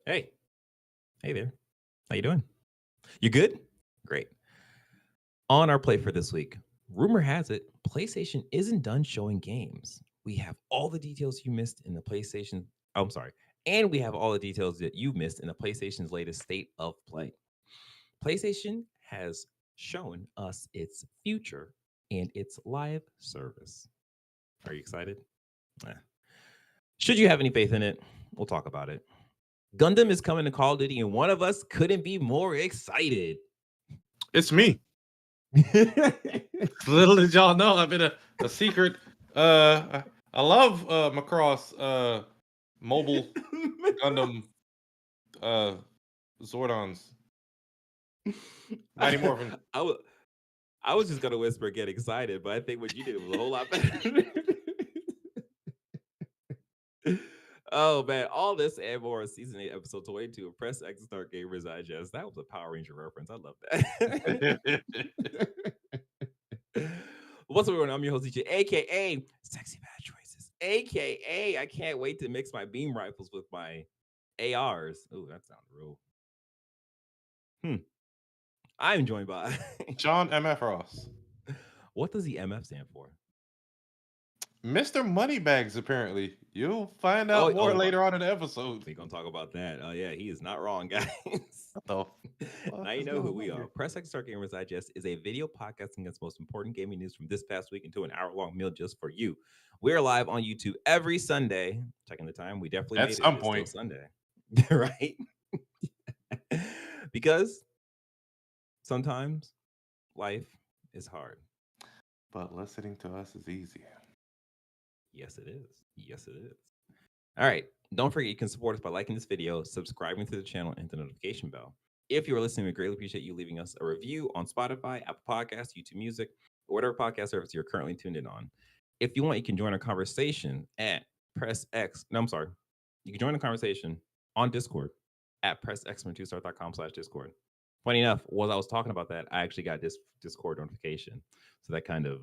Hey, hey there. How you doing? You good? Great. On our play for this week, rumor has it PlayStation isn't done showing games. We have all the details you missed in the PlayStation. Oh, I'm sorry. And we have all the details that you missed in the PlayStation's latest state of play. PlayStation has shown us its future and its live service. Are you excited? Eh. Should you have any faith in it? We'll talk about it. Gundam is coming to Call of Duty, and one of us couldn't be more excited. It's me. Little did y'all know, I've been a secret. I love Macross mobile Gundam Zordons. Mighty Morphin. I was just gonna whisper, get excited, but I think what you did was a whole lot better. Oh man, all this and more on season 8, episode 22 of Press X Start Gamers Digest. That was a Power Ranger reference. I love that. What's up, everyone? I'm your host, DJ, aka Sexy Bad Choices, aka I can't wait to mix my beam rifles with my ARs. Oh, that sounds real. I'm joined by John MF Ross. What does the MF stand for? Mr. Moneybags, apparently. You'll find out more later on in the episode. We're going to talk about that. Oh, yeah, he is not wrong, guys. Now you know who we are. Press X Start Gamers Digest is a video podcasting against most important gaming news from this past week into an hour-long meal just for you. We're live on YouTube every Sunday. Checking the time. We definitely at made some it. point. It's still Sunday. Right? Because sometimes life is hard. But listening to us is easy. Yes, it is. Yes, it is. All right. Don't forget, you can support us by liking this video, subscribing to the channel, and the notification bell. If you are listening, we greatly appreciate you leaving us a review on Spotify, Apple Podcasts, YouTube Music, or whatever podcast service you're currently tuned in on. If you want, you can join our conversation at You can join the conversation on Discord at pressx2start.com/Discord. Funny enough, while I was talking about that, I actually got this Discord notification. So that kind of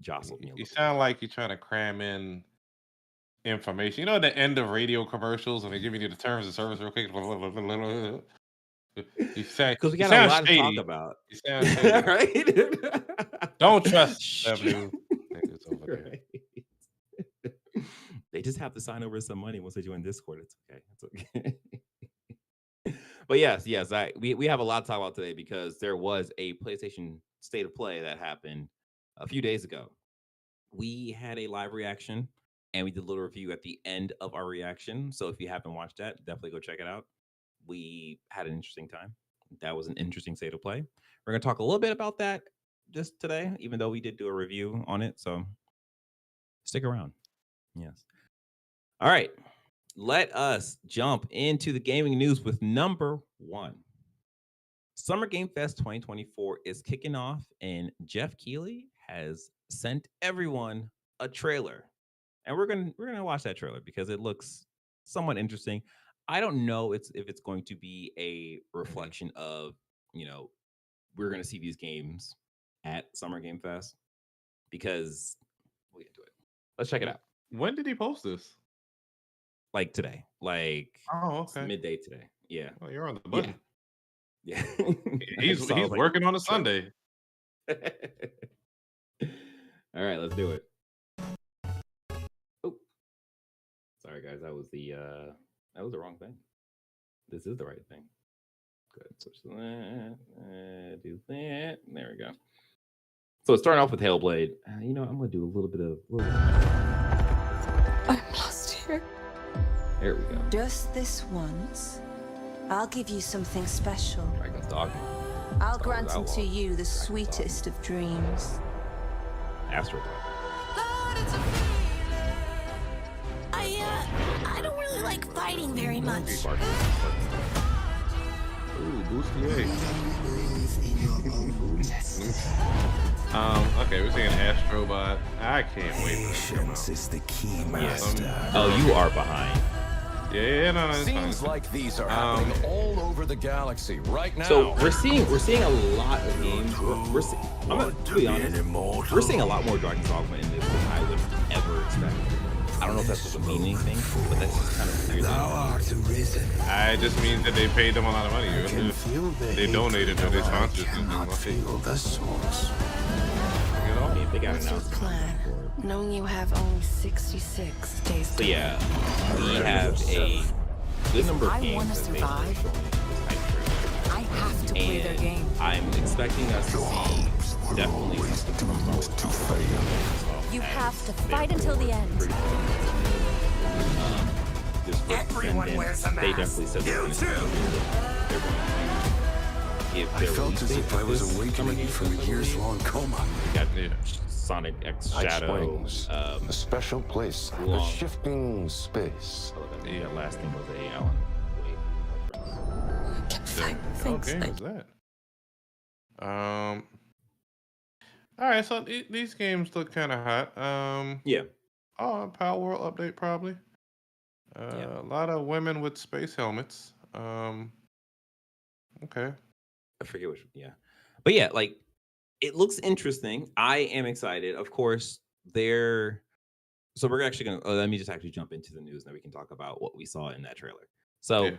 jostled me. You sound like you're trying to cram in information. You know, at the end of radio commercials, and they're giving you the terms of service real quick. Because we got a lot to talk about. You sound shady. Right? Don't trust them. Right. They just have to sign over some money once they join Discord. It's okay. It's okay. But yes, we have a lot to talk about today because there was a PlayStation State of Play that happened a few days ago. We had a live reaction and we did a little review at the end of our reaction. So if you haven't watched that, definitely go check it out. We had an interesting time. That was an interesting State of Play. We're going to talk a little bit about that just today, even though we did do a review on it. So stick around. Yes. All right. Let us jump into the gaming news with number 1. Summer Game Fest 2024 is kicking off, and Geoff Keighley has sent everyone a trailer. And we're gonna watch that trailer because it looks somewhat interesting. I don't know if it's going to be a reflection of, we're gonna see these games at Summer Game Fest because we'll get to it. Let's check it out. When did he post this? Like today. Like okay. Midday today. Yeah. Oh, you're on the button. Yeah. he's working on a Sunday. All right, let's do it. Oh, sorry guys, that was the wrong thing. This is the right thing. Good. Switch to that. Do that. There we go. So it's starting off with Hellblade. I'm gonna do a little bit of. I'm lost here. There we go. Just this once, I'll give you something special. Dragon's Dogma. I'll grant unto you the sweetest of dreams. Astro Dog. I don't really like fighting very much. Ooh, bustier. Okay, we're saying Astrobot. I can't wait for Patience is the key, master. Oh, you are behind. Yeah, no, it's Seems fine. like these are happening all over the galaxy right now. So we're seeing a lot of games. I'm gonna be honest. We're seeing a lot more Dragon's Dogma in this than I would ever expect. I don't know if that doesn't mean anything, but that's just kind of weird. It just means that they paid them a lot of money. They donated to their sponsors. The source. I mean, if they got What's your announced. plan? Knowing you have only 66 days So to yeah, we have a good number of I games wanna that they survive. showing this hype trailer. I have to play their And game. I'm expecting us to see definitely something from Marvel to fail. You have to fight until the end. This Everyone wears a they mask. definitely said they're going to give I their felt release as date if for I was this summer awakening game from a fest. years-long coma. We got Yeah. Sonic X Night Shadow. Springs, a special place, a long. shifting space. That last thing was a Alan Wake reference. Thanks. What game is that? All right, so these games look kind of hot. Yeah. Oh, Power World update probably. Yeah. A lot of women with space helmets. Okay. I forget which. Yeah, but yeah, like it looks interesting. I am excited. Of course, they're. So we're actually gonna. Let me just actually jump into the news, and then we can talk about what we saw in that trailer. So. Yeah.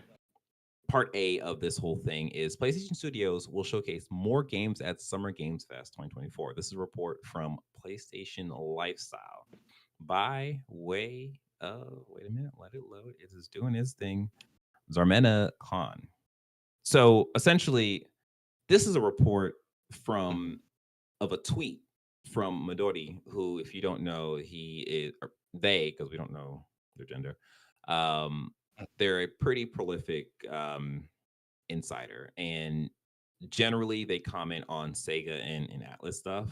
Part A of this whole thing is PlayStation Studios will showcase more games at Summer Games Fest 2024. This is a report from PlayStation Lifestyle by way of, wait a minute, let it load. It is doing its thing. Zarmena Khan. So essentially, this is a report of a tweet from Midori, who, if you don't know, he is, or they, because we don't know their gender, they're a pretty prolific insider, and generally they comment on Sega and Atlas stuff,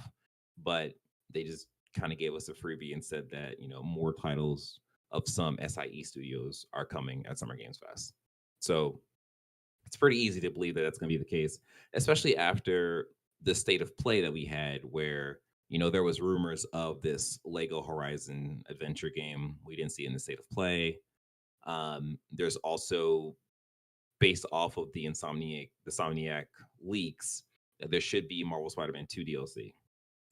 but they just kind of gave us a freebie and said that more titles of some SIE studios are coming at Summer Games Fest. So it's pretty easy to believe that that's going to be the case, especially after the state of play that we had, where there was rumors of this Lego Horizon adventure game we didn't see in the state of play. There's also, based off of the Insomniac leaks, that there should be Marvel Spider-Man 2 DLC.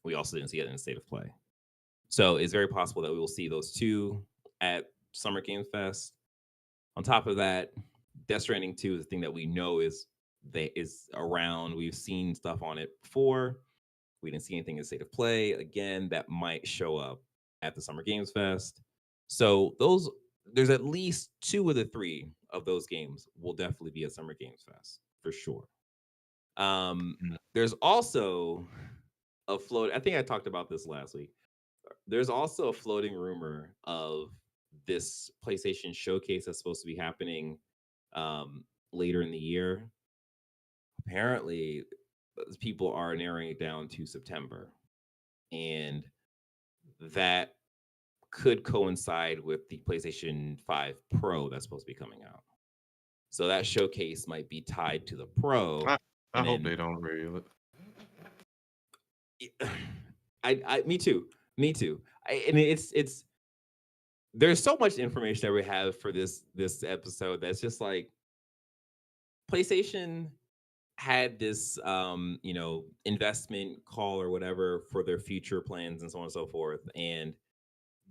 We also didn't see it in the state of play. So it's very possible that we will see those two at Summer Games Fest. On top of that, Death Stranding 2 is the thing that we know is around. We've seen stuff on it before. We didn't see anything in state of play. Again, that might show up at the Summer Games Fest. So there's at least 2 of the 3 of those games will definitely be at Summer Games Fest for sure. There's also a I think I talked about this last week. There's also a floating rumor of this PlayStation showcase that's supposed to be happening later in the year. Apparently, people are narrowing it down to September, and that could coincide with the PlayStation 5 Pro that's supposed to be coming out. So that showcase might be tied to the Pro. I hope they don't reveal it. Me too. I mean, it's there's so much information that we have for this episode that's just like PlayStation had this investment call or whatever for their future plans and so on and so forth, and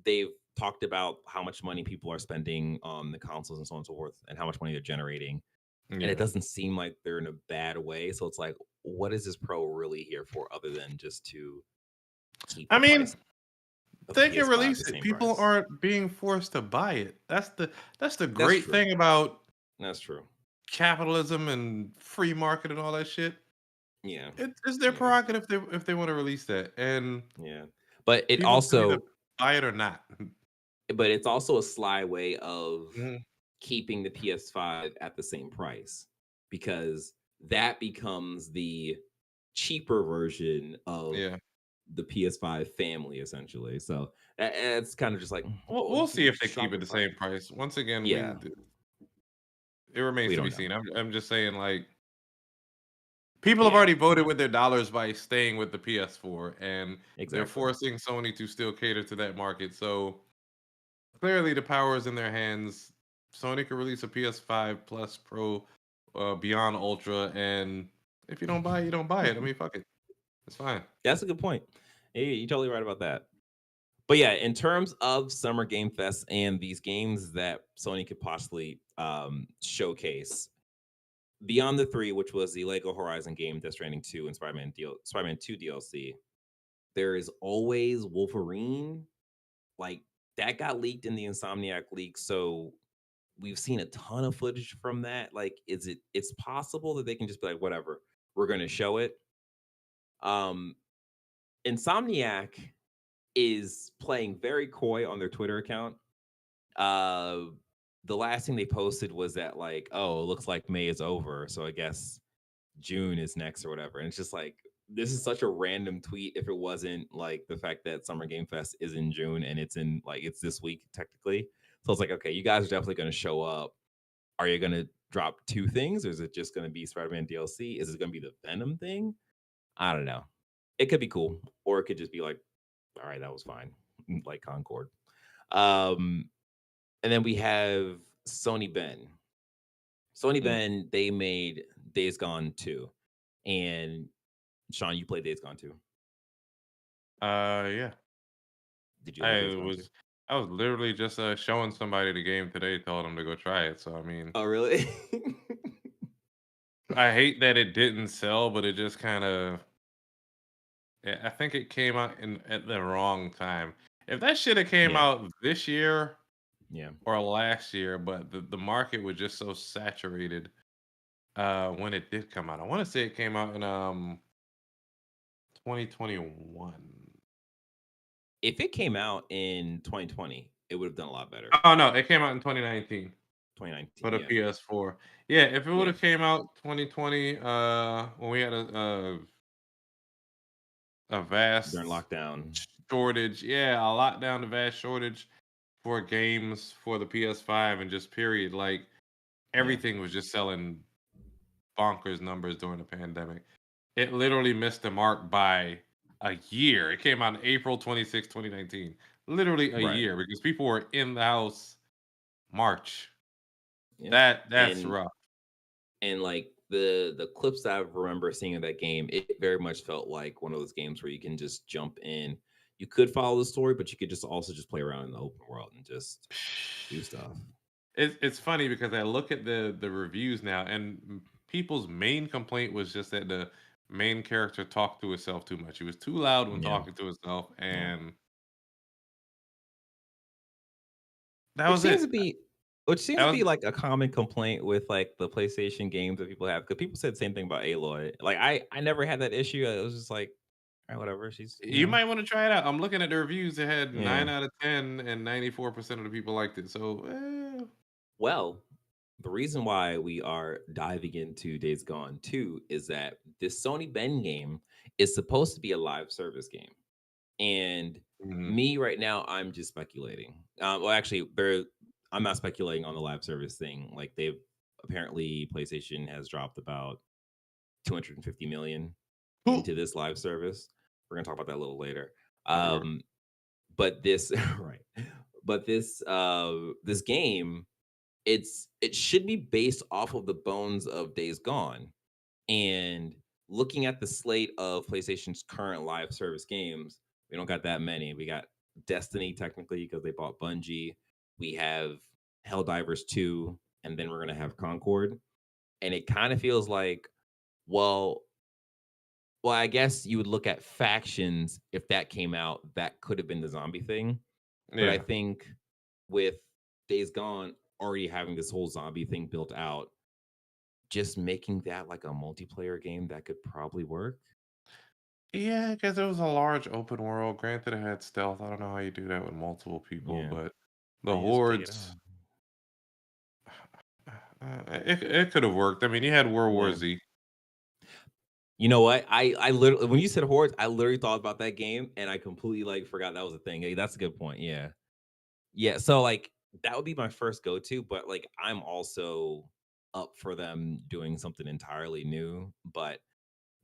they've talked about how much money people are spending on the consoles and so on and so forth, and how much money they're generating. And it doesn't seem like they're in a bad way. So it's like, what is this Pro really here for, other than just to keep the price of they the can PS5 release the it. same People price? aren't being forced to buy it. That's the great true. thing about That's true. capitalism and free market and all that shit. Yeah. It's their prerogative if they want to release that. And Yeah. But it people can either also buy it or not. but it's also a sly way of Mhm. keeping the PS5 at the same price, because that becomes the cheaper version of Yeah. the PS5 family, essentially. So it's kind of just like, We'll see if they keep sharper it the price. same price. Once again, Yeah. it remains We to be don't seen. I'm just saying, like, people have already voted with their dollars by staying with the PS4, and they're Exactly. forcing Sony to still cater to that market. So clearly, the power is in their hands. Sony can release a PS5 Plus Pro, Beyond Ultra, and if you don't buy it, you don't buy it. I mean, fuck it, it's fine. That's a good point. Hey, you're totally right about that. But yeah, in terms of Summer Game Fest and these games that Sony could possibly showcase, beyond the three, which was the Lego Horizon game, Death Stranding 2, and Spider-Man 2 DLC, there is always Wolverine. Like that got leaked in the Insomniac leak, so we've seen a ton of footage from that. Like, it's possible that they can just be like, whatever, we're gonna show it. Um Insomniac is playing very coy on their Twitter account. Uh the last thing they posted was that like, oh, it looks like May is over, so I guess June is next or whatever. And it's just like this is such a random tweet if it wasn't like the fact that Summer Game Fest is in June and it's this week technically. So it's like, okay, you guys are definitely going to show up. Are you going to drop two things, or is it just going to be Spider-Man DLC? Is it going to be the Venom thing? I don't know. It could be cool, or it could just be like, all right, that was fine, like Concord. Um, and then we have Sony Ben. Sony Ben, they made Days Gone 2. And Sean, you played Days Gone 2. Yeah. Did you like Days I Gone 2? was I was literally just showing somebody the game today, told them to go try it. So I mean, Oh, really? I hate that it didn't sell, but it just kind of. I think it came out at the wrong time. If that should have came Yeah. out this year Yeah. or last year, but the market was just so saturated when it did come out. I want to say it came out in 2021. If it came out in 2020, it would have done a lot better. Oh no, it came out in 2019 for the Yeah. PS4. Yeah, if it would Yeah. have came out 2020, when we had a vast During lockdown. shortage, yeah, a lockdown, a vast shortage for games for the PS5 and just period. Like everything was just selling bonkers numbers during the pandemic. It literally missed the mark by a year. It came out in April 26, 2019. Literally a Right. year because people were in the house March. Yeah. That's rough. And like the clips that I remember seeing of that game, it very much felt like one of those games where you can just jump in. You could follow the story, but you could just also just play around in the open world and just do stuff. It's funny because I look at the reviews now, and people's main complaint was just that the main character talked to himself too much. He was too loud when Yeah. talking to himself, Yeah. and that Which was seems it. to be which seems That to was be like a common complaint with like the PlayStation games that people have. Because people said the same thing about Aloy. Like I never had that issue. It was just like, all right, whatever. She's You might want to try it out. I'm looking at the reviews. It had Yeah. 9 out of 10, and 94% of the people liked it. So, Well, the reason why we are diving into Days Gone 2 is that this Sony Ben game is supposed to be a live service game. And me right now, I'm just speculating. Well, actually, I'm not speculating on the live service thing. Like apparently PlayStation has dropped about 250 million into this live service. We're gonna talk about that a little later. Sure. But this right, but this game, it should be based off of the bones of Days Gone. And looking at the slate of PlayStation's current live service games, we don't got that many. We got Destiny technically because they bought Bungie. We have Helldivers 2, and then we're gonna have Concord. And it kind of feels like, well, I guess you would look at Factions. If that came out, that could have been the zombie thing. But I yeah. think with Days Gone already having this whole zombie thing built out, just making that like a multiplayer game that could probably work. Yeah, because it was a large open world. Granted, it had stealth. I don't know how you do that with multiple people, Yeah. but the You just take it hordes, out. it could have worked. I mean, you had World War Yeah. Z. You know what? I literally, when you said hordes, I literally thought about that game and I completely like forgot that was a thing. Hey, that's a good point. Yeah. Yeah. So like that would be my first go-to, but like I'm also up for them doing something entirely new. But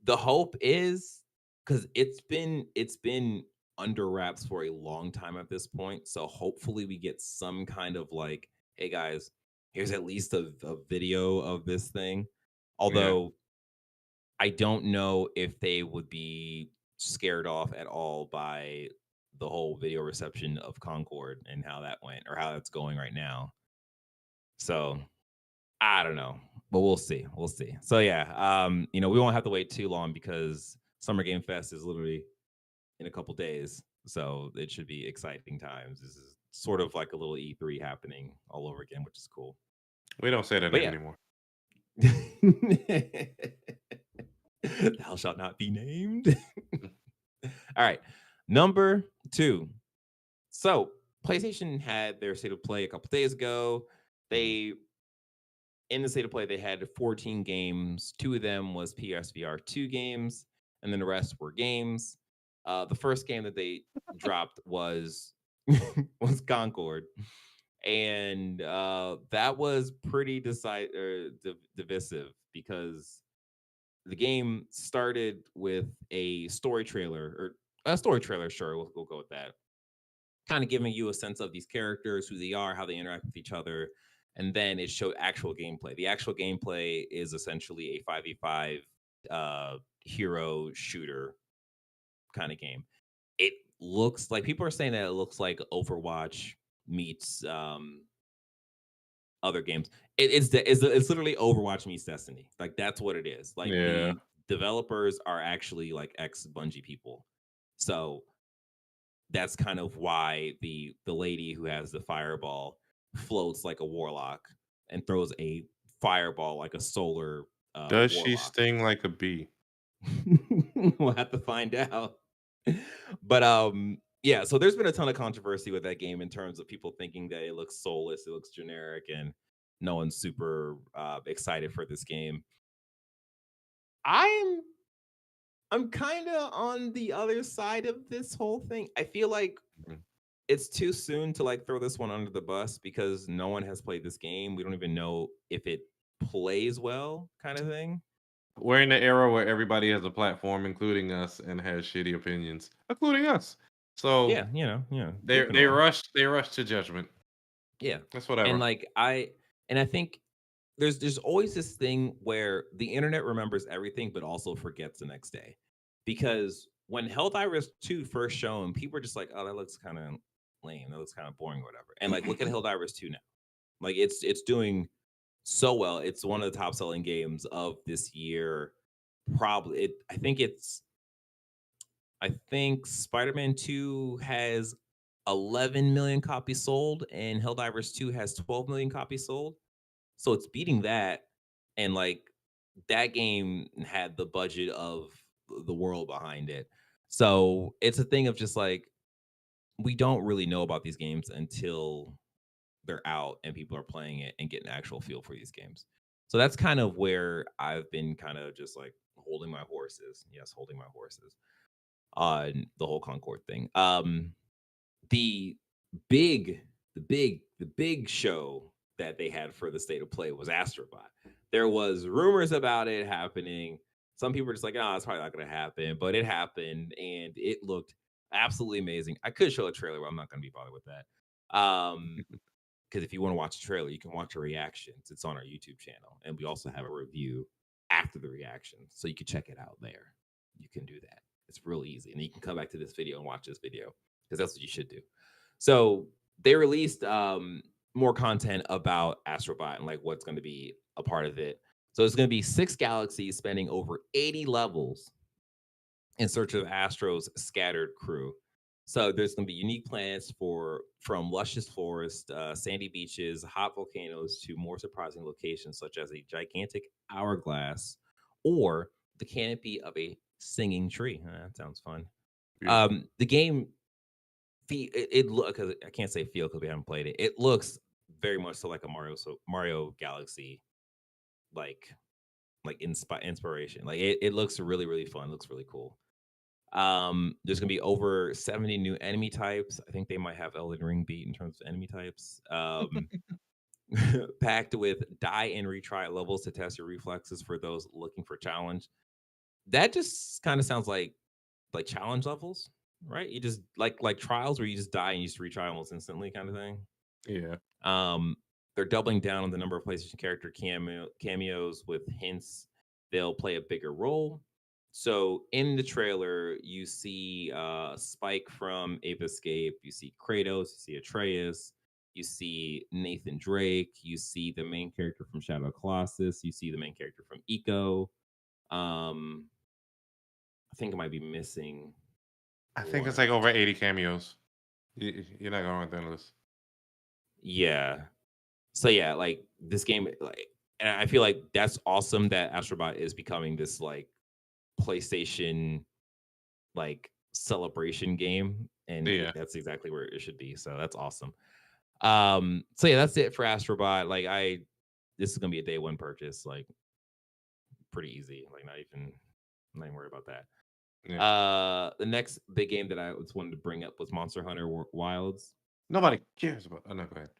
the hope is because it's been under wraps for a long time at this point. So hopefully we get some kind of like, hey guys, here's at least a video of this thing. Although I don't know if they would be scared off at all by the whole video reception of Concord and how that went or how that's going right now. So I don't know, but we'll see. We'll see. So yeah, we won't have to wait too long because Summer Game Fest is literally in a couple days. So it should be exciting times. This is sort of like a little E3 happening all over again, which is cool. We don't say that But name yeah. anymore. Thou shalt not be named. All right. Number 2. So PlayStation had their state of play a couple days ago. In the state of play, they had 14 games. 2 of them was PSVR 2 games, and then the rest were games. The first game that they dropped was Concord, and that was pretty divisive because the game started with a story trailer. Sure, we'll go with that. Kind of giving you a sense of these characters, who they are, how they interact with each other, and then it showed actual gameplay. The actual gameplay is essentially a 5v5 hero shooter kind of game. It looks like people are saying that it looks like Overwatch meets other games. It's literally Overwatch meets Destiny. Like that's what it is. Like Yeah. the developers are actually like ex Bungie people, so that's kind of why the lady who has the fireball floats like a warlock and throws a fireball like a solar Does she warlock. sting like a bee? We'll have to find out. But yeah, so there's been a ton of controversy with that game in terms of people thinking that it looks soulless, it looks generic, and no one's super excited for this game. I'm kind of on the other side of this whole thing. I feel like it's too soon to like throw this one under the bus because no one has played this game. We don't even know if it plays well, kind of thing. We're in the era where everybody has a platform, including us, and has shitty opinions, including us. So Yeah, they rush to judgment. Yeah, That's whatever. and I think there's always this thing where the internet remembers everything but also forgets the next day. Because when Helldivers 2 first shown, people were just like, oh, that looks kind of lame. That looks kind of boring or whatever. And like look at Helldivers 2 now. Like it's doing so well. It's one of the top selling games of this year. Probably I think Spider-Man 2 has 11 million copies sold and Helldivers 2 has 12 million copies sold. So it's beating that, and like that game had the budget of the world behind it. So it's a thing of just like we don't really know about these games until they're out and people are playing it and getting an actual feel for these games. So that's kind of where I've been kind of just like holding my horses. Yes, holding my horses on the whole Concord thing. The big show that they had for the state of play was Astrobot. There was rumors about it happening. Some people were just like, oh, it's probably not going to happen, but it happened and it looked absolutely amazing. I could show a trailer, but I'm not going to be bothered with that. Because if you want to watch a trailer, you can watch our reactions. It's on our YouTube channel, and we also have a review after the reaction, so you can check it out there. You can do that. It's real easy, and you can come back to this video and watch this video because that's what you should do. So they released more content about Astrobot and like what's going to be a part of it. So it's going to be 6 galaxies spanning over 80 levels in search of Astro's scattered crew. So there's going to be unique planets from luscious forest, sandy beaches, hot volcanoes to more surprising locations such as a gigantic hourglass or the canopy of a singing tree. That sounds fun. The game it look, because I can't say feel because we haven't played it. It looks very much so like a Mario Galaxy, like inspiration. Like it looks really, really fun. It looks really cool. There's gonna be over 70 new enemy types. I think they might have Elden Ring beat in terms of enemy types. Packed with die and retry levels to test your reflexes for those looking for challenge. That just kind of sounds like challenge levels, right? You just like trials where you just die and you just retry almost instantly kind of thing. Yeah. They're doubling down on the number of PlayStation character cameos with hints they'll play a bigger role. So in the trailer, you see Spike from Ape Escape, you see Kratos, you see Atreus, you see Nathan Drake, you see the main character from Shadow of Colossus, you see the main character from Eco. I think I might be missing I think it's one. like over 80 cameos. You're not going with the list. Yeah. So yeah, like this game, like, and I feel like that's awesome that Astrobot is becoming this like PlayStation like celebration game, and Yeah. that's exactly where it should be. So that's awesome. So yeah, that's it for Astrobot. Like this is gonna be a day one purchase, like pretty easy. Like not even worried about that. Yeah. The next big game that I just wanted to bring up was Monster Hunter Wilds. Nobody cares about. Oh no, go ahead.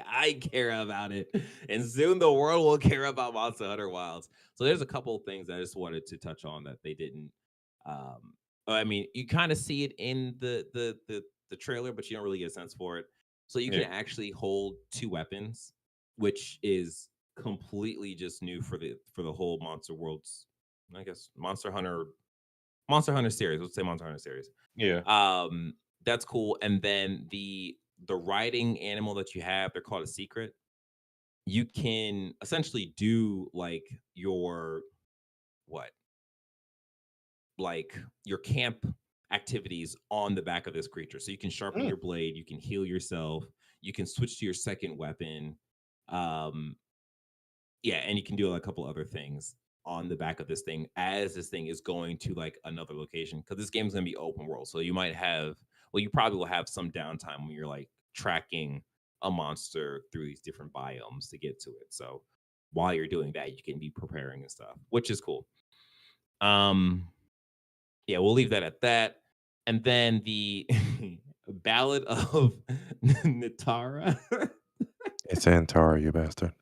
I care about it, and soon the world will care about Monster Hunter Wilds. So there's a couple of things I just wanted to touch on that they didn't. I mean, you kind of see it in the trailer, but you don't really get a sense for it. So you can Yeah. actually hold two weapons, which is completely just new for the whole Monster Worlds. I guess Monster Hunter series. Let's say Monster Hunter series. Yeah. That's cool. And then the riding animal that you have, they're called a secret. You can essentially do like your what? Like your camp activities on the back of this creature. So you can sharpen Mm. your blade, you can heal yourself, you can switch to your second weapon. Um yeah, and you can do a couple other things on the back of this thing as this thing is going to like another location, because this game's gonna be open world. So you might have, well, you probably will have some downtime when you're like tracking a monster through these different biomes to get to it. So while you're doing that, you can be preparing and stuff, which is cool. Yeah, we'll leave that at that. And then the Ballad of Natara. It's Antara, you bastard.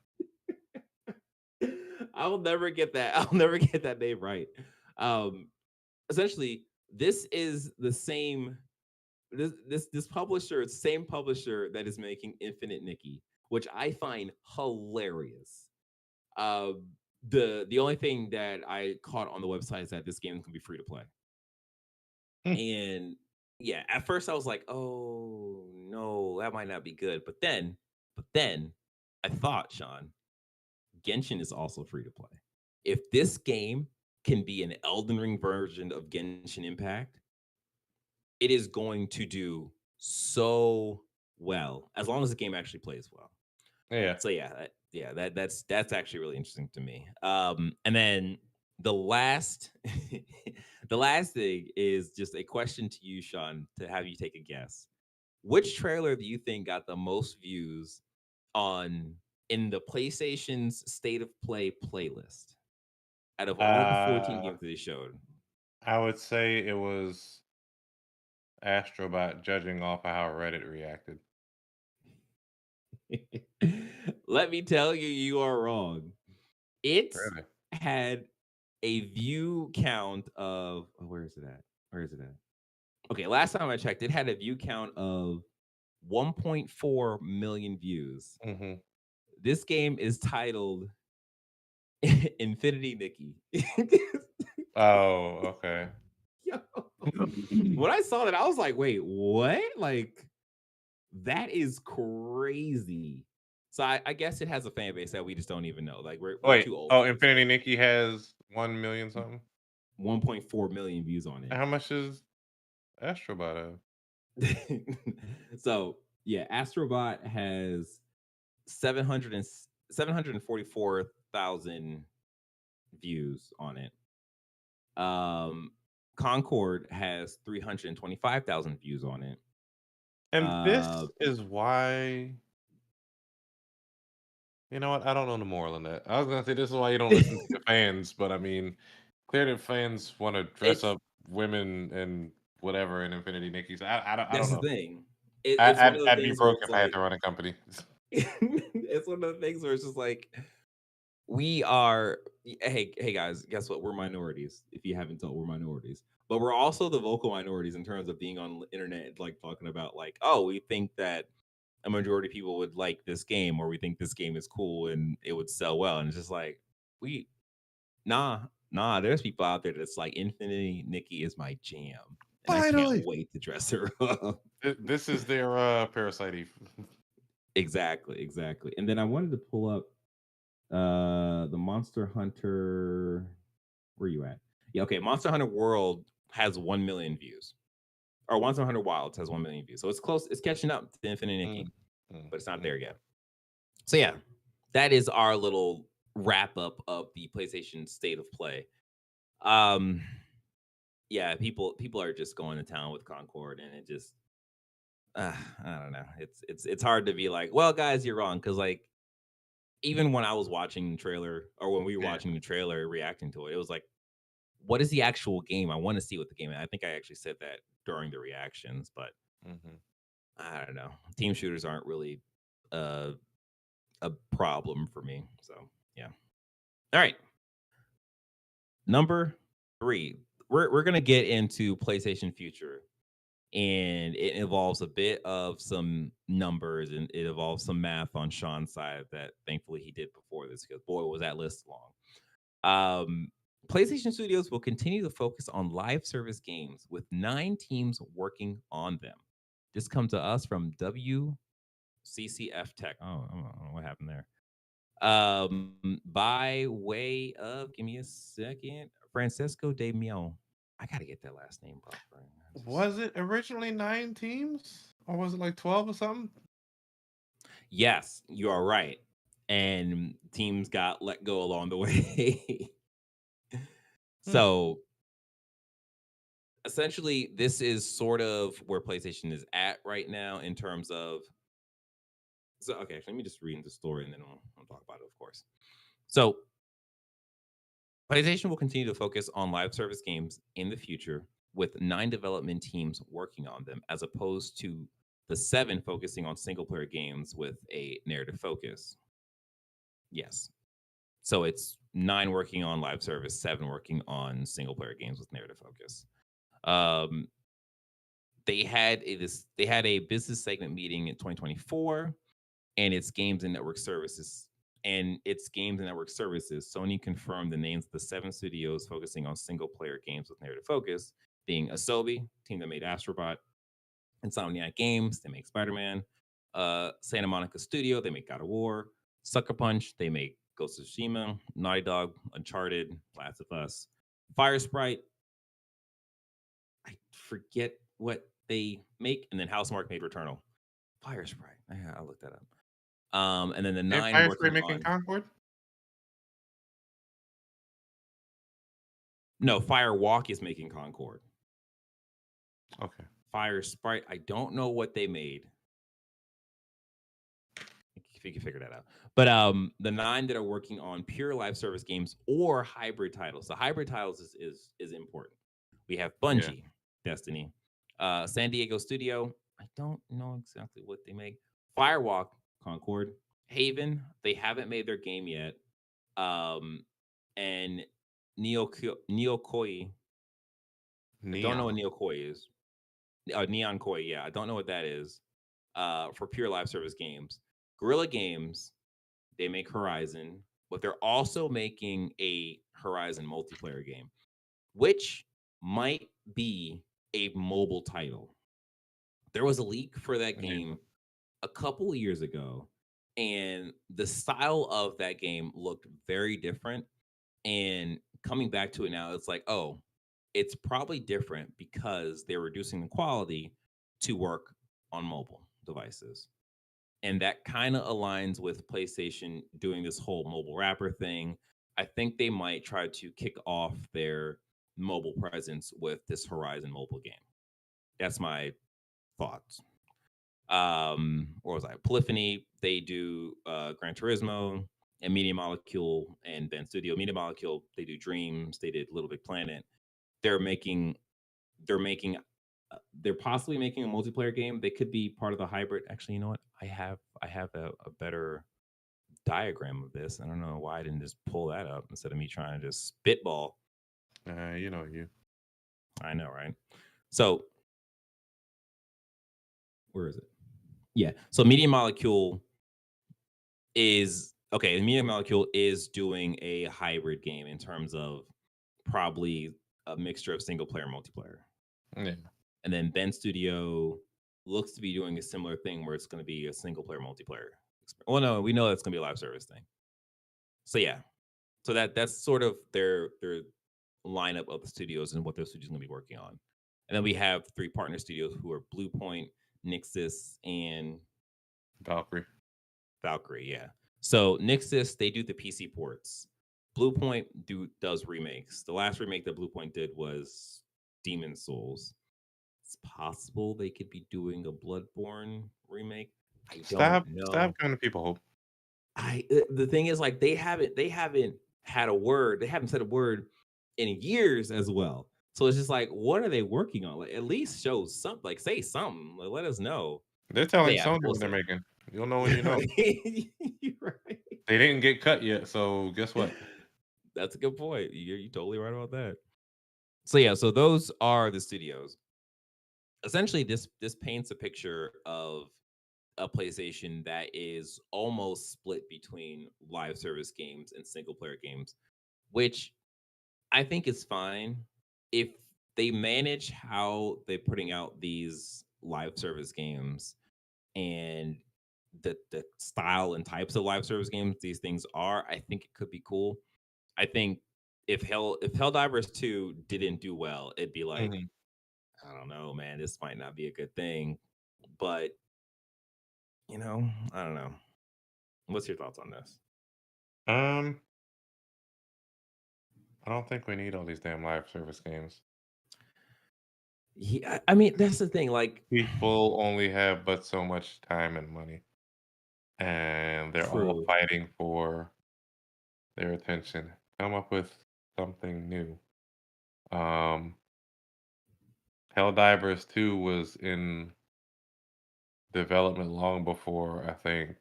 I'll never get that. I'll never get that name right. Essentially, this is the same. This publisher, same publisher that is making Infinite Nikki, which I find hilarious. The only thing that I caught on the website is that this game can be free to play. And yeah, at first I was like, oh no, that might not be good. But then I thought, Sean, Genshin is also free to play. If this game can be an Elden Ring version of Genshin Impact, it is going to do so well, as long as the game actually plays well. Yeah. So that's actually really interesting to me. And then the last the last thing is just a question to you, Sean, to have you take a guess. Which trailer do you think got the most views in the PlayStation's State of Play playlist out of all the 14 games that they showed? I would say it was Astrobot, judging off of how Reddit reacted. Let me tell you, you are wrong. It Really? had a view count of where is it at? Where is it at? Okay, last time I checked, it had a view count of 1.4 million views. Mm-hmm. This game is titled Infinity Nikki. Oh, okay. Yo, when I saw that, I was like, wait, what? Like, that is crazy. So I guess it has a fan base that we just don't even know. Like we're Wait. too old. Oh, Infinity Nikki has 1 million something. 1.4 million views on it. How much is Astrobot have? So yeah, Astrobot has 744,000 views on it. Concord has 325,000 views on it. And this is why. You know what? I don't know the moral in that. I was gonna say this is why you don't listen to the fans, but I mean, clearly fans want to dress up women and whatever in Infinity Nikki's. I don't That's know. the thing. It's one of the I'd be things broke where if I had to run a company. it's one of the things where it's just like we are. Hey guys, guess what? We're minorities. If you haven't told, we're minorities, but we're also the vocal minorities in terms of being on the internet, like talking about like, oh, we think that a majority of people would like this game, or we think this game is cool and it would sell well, and it's just like nah, Nah, there's people out there that's like Infinity Nikki is my jam. And I Finally. can't wait to dress her up. This is their Parasite Eve. Exactly. And then I wanted to pull up the Monster Hunter. Where you at? Yeah, okay. Monster Hunter World has 1 million views. Or Monster Hunter Wilds has 1 million views. So it's close, it's catching up to Infinite Nikki, but it's not there yet. So yeah, that is our little wrap up of the PlayStation State of Play. Yeah, people are just going to town with Concord, and it just I don't know. It's hard to be like, well, guys, you're wrong, because like even when I was watching the trailer, or when we were watching the trailer, reacting to it, it was like, what is the actual game? I want to see what the game is. I think I actually said that during the reactions, but I don't know. Team shooters aren't really a problem for me. So yeah. All right. Number 3. We're gonna get into PlayStation Future, and it involves a bit of some numbers, and it involves some math on Sean's side that thankfully he did before this, because boy, was that list long. PlayStation Studios will continue to focus on live service games with 9 teams working on them. This comes to us from WCCF Tech. Oh, I don't know what happened there. By way of, give me a second, Francisco de Mion. I gotta get that last name proper. Was it originally 9 teams, or was it like 12 or something? Yes, you are right. And teams got let go along the way. So essentially, this is sort of where PlayStation is at right now in terms of. So, okay, let me just read the story, and then we'll talk about it, of course. So, PlayStation will continue to focus on live service games in the future, with 9 development teams working on them, as opposed to the 7 focusing on single player games with a narrative focus. Yes. So it's 9 working on live service, 7 working on single player games with narrative focus. They had a business segment meeting in 2024, and its games and network services. Sony confirmed the names of the 7 studios focusing on single player games with narrative focus, being Asobi, team that made Astrobot, Insomniac Games, they make Spider-Man, Santa Monica Studio, they make God of War, Sucker Punch, they make Ghost of Tsushima, Naughty Dog, Uncharted, Last of Us, Fire Sprite, I forget what they make, and then Housemarque made Returnal. Fire Sprite, I'll look that up. And then the 9 Fire working making on Concord? No, Firewalk is making Concord. Okay. Fire Sprite, I don't know what they made. If you can figure that out. But the 9 that are working on pure live service games or hybrid titles. So hybrid titles is important. We have Bungie, Destiny, San Diego Studio. I don't know exactly what they make. Firewalk, Concord, Haven. They haven't made their game yet. And Neokoi. I don't know what Neokoi is. Neon Koi, yeah. I don't know what that is. For pure live service games. Guerrilla Games, they make Horizon, but they're also making a Horizon multiplayer game, which might be a mobile title. There was a leak for that game a couple of years ago, and the style of that game looked very different. And coming back to it now, it's like, oh, it's probably different because they're reducing the quality to work on mobile devices. And that kind of aligns with PlayStation doing this whole mobile wrapper thing. I think they might try to kick off their mobile presence with this Horizon mobile game. That's my thoughts. Or was I Polyphony? They do Gran Turismo and Media Molecule and Ben Studio. Media Molecule, they do Dreams. They did Little Big Planet. They're possibly making a multiplayer game. They could be part of the hybrid. Actually, you know what? I have a better diagram of this. I don't know why I didn't just pull that up instead of me trying to just spitball. You know you. I know, right? So where is it? Yeah. So Media Molecule is okay. Media Molecule is doing a hybrid game in terms of probably a mixture of single player and multiplayer. Yeah. And then Ben Studio looks to be doing a similar thing where it's going to be a single player multiplayer. Well, no, we know that's going to be a live service thing. So yeah, so that's sort of their lineup of the studios and what those studios are going to be working on. And then we have 3 partner studios who are Bluepoint, Nixxes, and Valkyrie. Yeah. So Nixxes, they do the PC ports. Bluepoint does remakes. The last remake that Bluepoint did was Demon Souls. It's possible they could be doing a Bloodborne remake. I don't know. Stop giving people hope. The thing is, like, they haven't had a word. They haven't said a word in years as well. So it's just like, what are they working on? Like, at least show something. Like, say something. Like, let us know. They're telling Yeah, Sony we'll what they're see. making. You'll know when you know. You're right. They didn't get cut yet, so guess what? That's a good point. You're totally right about that. So yeah, so those are the studios. Essentially, this paints a picture of a PlayStation that is almost split between live service games and single player games, which I think is fine if they manage how they're putting out these live service games and the style and types of live service games these things are. I think it could be cool. I think if Helldivers 2 didn't do well, it'd be like, Mhm. I don't know, man, this might not be a good thing. But I don't know. What's your thoughts on this? I don't think we need all these damn live service games. Yeah, I mean, that's the thing. Like, People only have but so much time and money, and they're all true. fighting for their attention. Come up with something new. Helldivers 2 was in development long before I think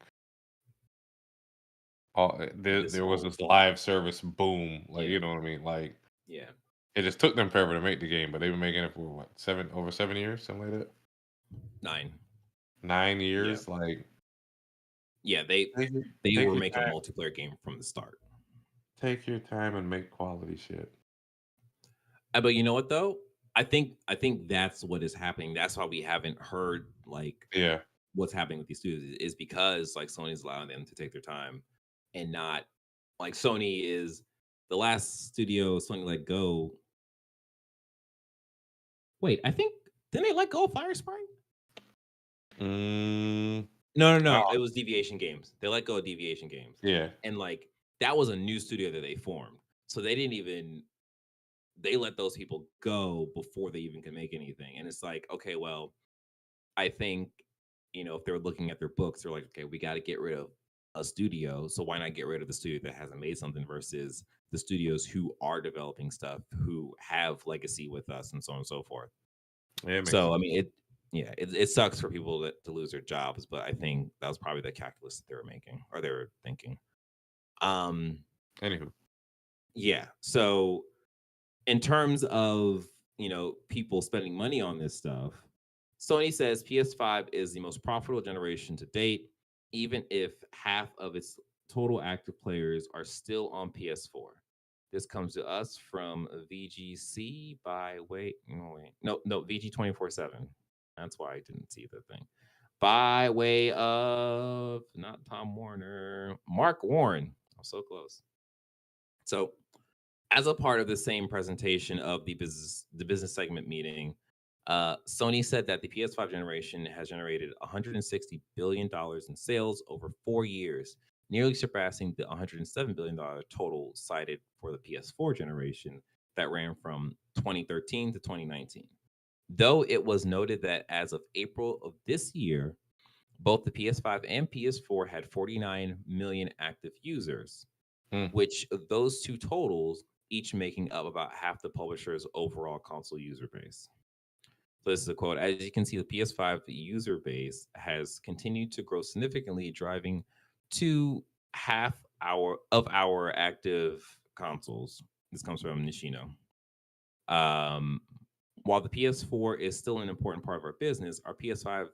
there was this live service boom. Like, you know what I mean? Like, Yeah. it just took them forever to make the game, but they've been making it for what, over 7 years, something like that? 9. 9 years? Like, Yeah, they take were your making a time. multiplayer game from the start. Take your time and make quality shit. But you know what though? I think that's what is happening. That's why we haven't heard like Yeah. what's happening with these studios is because like Sony's allowing them to take their time and not like Sony is the last studio Sony let go. Wait, I think didn't they let go of Fire Sprite? Mm, No. oh, It was Deviation Games. They let go of Deviation Games. yeah. And like that was a new studio that they formed. So they let those people go before they even can make anything. And it's like, okay, well, I think, if they're looking at their books, they're like, okay, we got to get rid of a studio. So why not get rid of the studio that hasn't made something versus the studios who are developing stuff, who have legacy with us and so on and so forth. Yeah, it makes So, sense. I mean, it sucks for people to lose their jobs, but I think that was probably the calculus that they were making or they were thinking. Anywho. Yeah. So in terms of, people spending money on this stuff, Sony says PS5 is the most profitable generation to date, even if half of its total active players are still on PS4. This comes to us from VGC by VG247. That's why I didn't see the thing. By way of not Tom Warner, Mark Warren. I'm so close. So, as a part of the same presentation of the business segment meeting, Sony said that the PS5 generation has generated $160 billion in sales over 4 years, nearly surpassing the $107 billion total cited for the PS4 generation that ran from 2013 to 2019. Though it was noted that as of April of this year, both the PS5 and PS4 had 49 million active users, which those two totals each making up about half the publisher's overall console user base. So this is a quote. As you can see, the PS5 user base has continued to grow significantly, driving to half of our active consoles. This comes from Nishino. While the PS4 is still an important part of our business, our PS5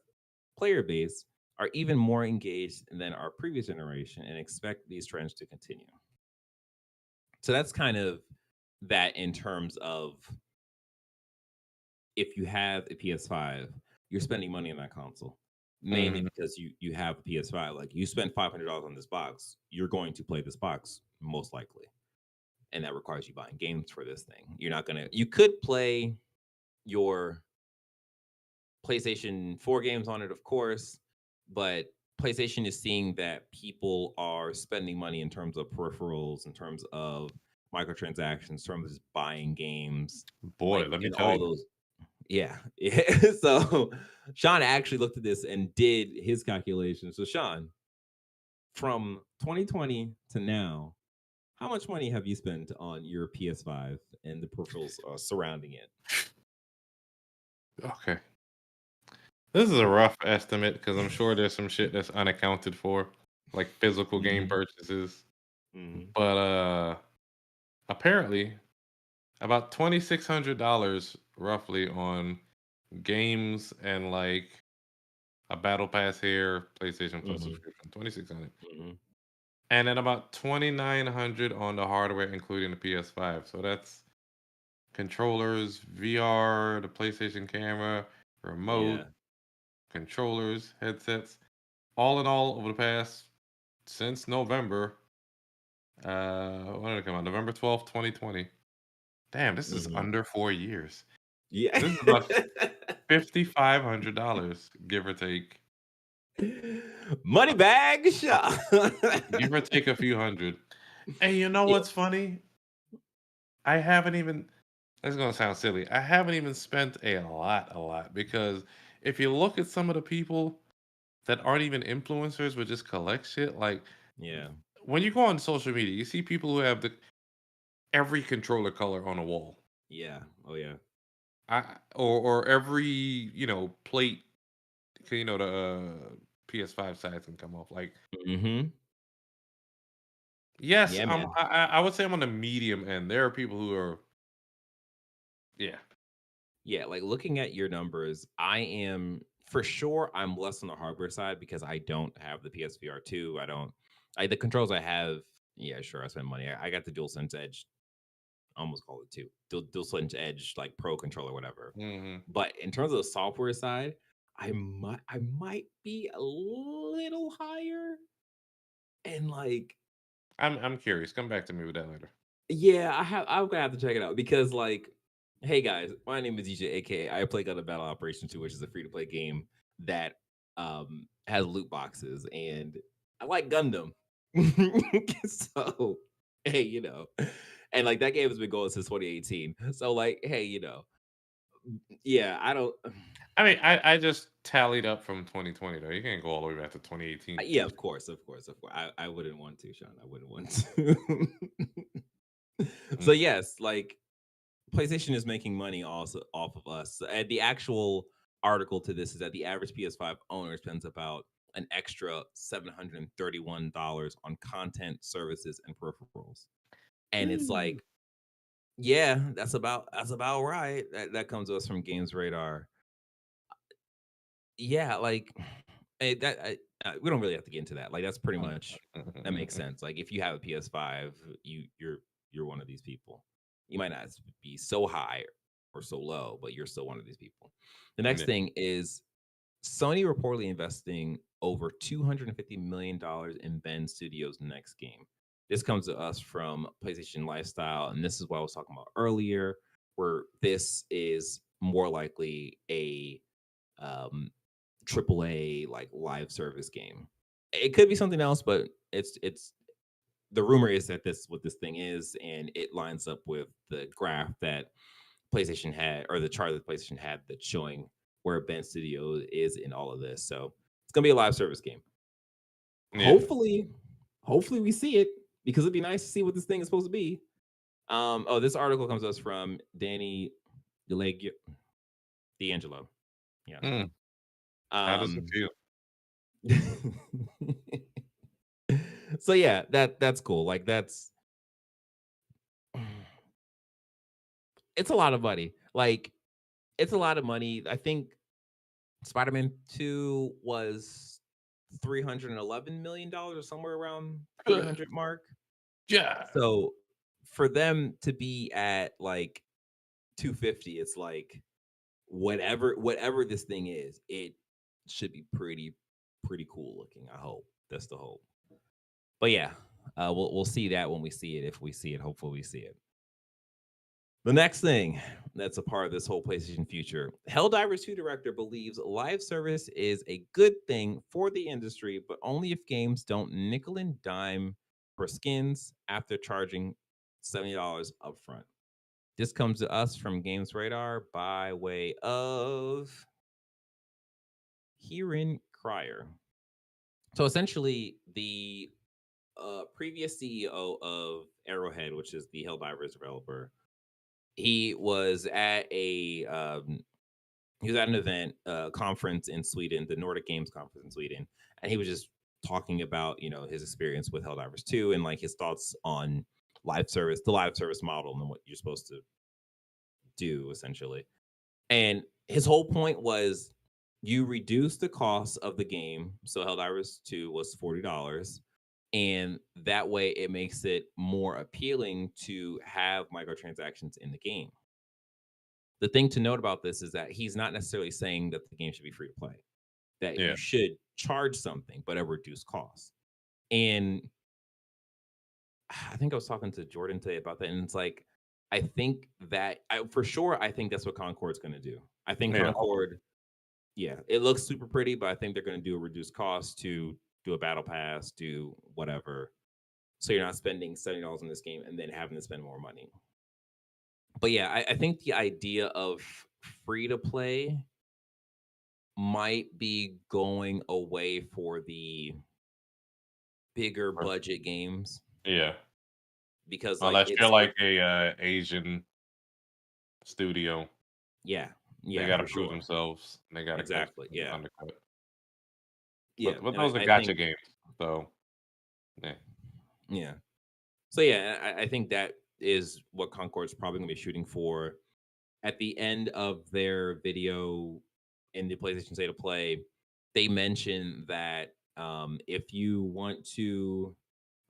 player base are even more engaged than our previous generation and expect these trends to continue. So that's kind of that in terms of if you have a PS5, you're spending money on that console. Mainly because you have a PS5. Like you spend $500 on this box, you're going to play this box most likely. And that requires you buying games for this thing. You're not gonna you could play your PlayStation 4 games on it, of course, but PlayStation is seeing that people are spending money in terms of peripherals, in terms of microtransactions, in terms of buying games, Boy, like let me in tell all you. those. Yeah. Yeah. So Sean actually looked at this and did his calculations. So Sean, from 2020 to now, how much money have you spent on your PS5 and the peripherals surrounding it? Okay. This is a rough estimate because I'm sure there's some shit that's unaccounted for, like physical game Mhm. purchases. Mhm. But apparently about $2,600 roughly on games and like a battle pass here, PlayStation Plus Mhm. subscription, 2,600. Mhm. And then about 2,900 on the hardware, including the PS5. So that's controllers, VR, the PlayStation camera, remote, Yeah. controllers, headsets. All in all, over the past since November, when did it come out? November 12th, 2020. Damn, this is Mhm. under 4 years. Yeah. This is about $5,500, give or take. Money bag shot. Give or take a few hundred. And you know Yeah. what's funny? I haven't even It's gonna sound silly. I haven't even spent a lot because if you look at some of the people that aren't even influencers but just collect shit, like Yeah. when you go on social media, you see people who have every controller color on a wall. Yeah. Oh yeah. Or every, plate, the PS5 sides can come off. Like, Mhm. yes, Yeah, man. I would say I'm on the medium end. There are people who are, yeah. Yeah, like looking at your numbers, I am for sure I'm less on the hardware side because I don't have the PSVR 2. I don't the controls I have, yeah, sure, I spend money. I got the DualSense Edge, I almost call it 2. DualSense Edge like Pro controller, whatever. Hmm. But in terms of the software side, I might be a little higher. And like, I'm curious. Come back to me with that later. yeah, I'm gonna have to check it out because like, hey guys, my name is DJ, aka I play Gundam Battle Operation 2, which is a free to play game that has loot boxes, and I like Gundam. So hey, and like that game has been going since 2018. So like, hey, yeah, I don't. I mean, I just tallied up from 2020 though. You can't go all the way back to 2018. Yeah, of course, of course, of course. I wouldn't want to, Sean. I wouldn't want to. Mm. So yes, like PlayStation is making money also off of us. And the actual article to this is that the average PS5 owner spends about an extra $731 on content, services, and peripherals. And it's like, yeah, that's about right. That comes to us from Games Radar. Yeah, like we don't really have to get into that. Like that's pretty much that makes sense. Like if you have a PS5, you're one of these people. You might not be so high or so low, but you're still one of these people. The next Yeah. thing is Sony reportedly investing over $250 million in Bend Studios' next game. This comes to us from PlayStation Lifestyle, and this is what I was talking about earlier, where this is more likely a um, AAA like live service game. It could be something else, but it's the rumor is that this what this thing is, and it lines up with the graph that PlayStation had or the chart that PlayStation had that's showing where Ben Studio is in all of this. So it's gonna be a live service game. Yeah. Hopefully we see it because it'd be nice to see what this thing is supposed to be. This article comes to us from Danny DeLeg D'Angelo. Yeah. Mm. How does it Um feel? so yeah, that's cool. Like that's it's a lot of money. Like it's a lot of money. I think Spider-Man 2 was $311 million or somewhere around 300 mark. Yeah. So for them to be at like 250, it's like whatever this thing is, it should be pretty cool looking. I hope that's the hope. But yeah, we'll see that when we see it. If we see it, hopefully we see it. The next thing that's a part of this whole PlayStation future, Helldivers 2 director believes live service is a good thing for the industry, but only if games don't nickel and dime for skins after charging $70 upfront. This comes to us from Games Radar by way of Kieran Cryer. So essentially, the previous CEO of Arrowhead, which is the Helldivers developer, he was at an event, conference in Sweden, the Nordic Games conference in Sweden, and he was just talking about his experience with Helldivers 2 and like his thoughts on the live service model, and what you're supposed to do essentially. And his whole point was you reduce the cost of the game. So Helldivers 2 was $40. And that way it makes it more appealing to have microtransactions in the game. The thing to note about this is that he's not necessarily saying that the game should be free to play, that you should charge something, but at a reduced cost. And I think I was talking to Jordan today about that. And it's like, I think that for sure, I think that's what Concord's going to do. I think Concord, it looks super pretty, but I think they're going to do a reduced cost to do a battle pass, do whatever. So you're not spending $70 on this game and then having to spend more money. But yeah, I think the idea of free to play might be going away for the bigger budget games. Yeah. Because unless you're like a Asian studio. Yeah. They got to prove themselves. They got to undercut. Yeah, but those are gacha games, so yeah. So yeah, I think that is what Concord's probably going to be shooting for. At the end of their video in the PlayStation State of Play, they mention that if you want to,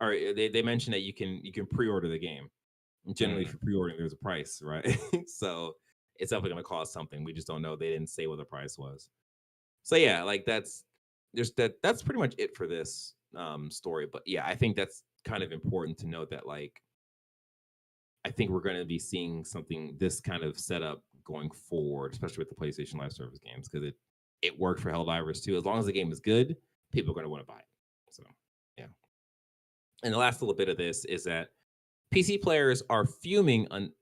or they mention that you can pre-order the game. Generally, for pre-ordering, there's a price, right? So it's definitely going to cost something. We just don't know. They didn't say what the price was. So yeah, like that's pretty much it for this story. But yeah, I think that's kind of important to note that like I think we're going to be seeing this kind of setup going forward, especially with the PlayStation Live Service games, because it worked for Helldivers 2. As long as the game is good, people are going to want to buy it. So yeah. And the last little bit of this is that PC players are fuming about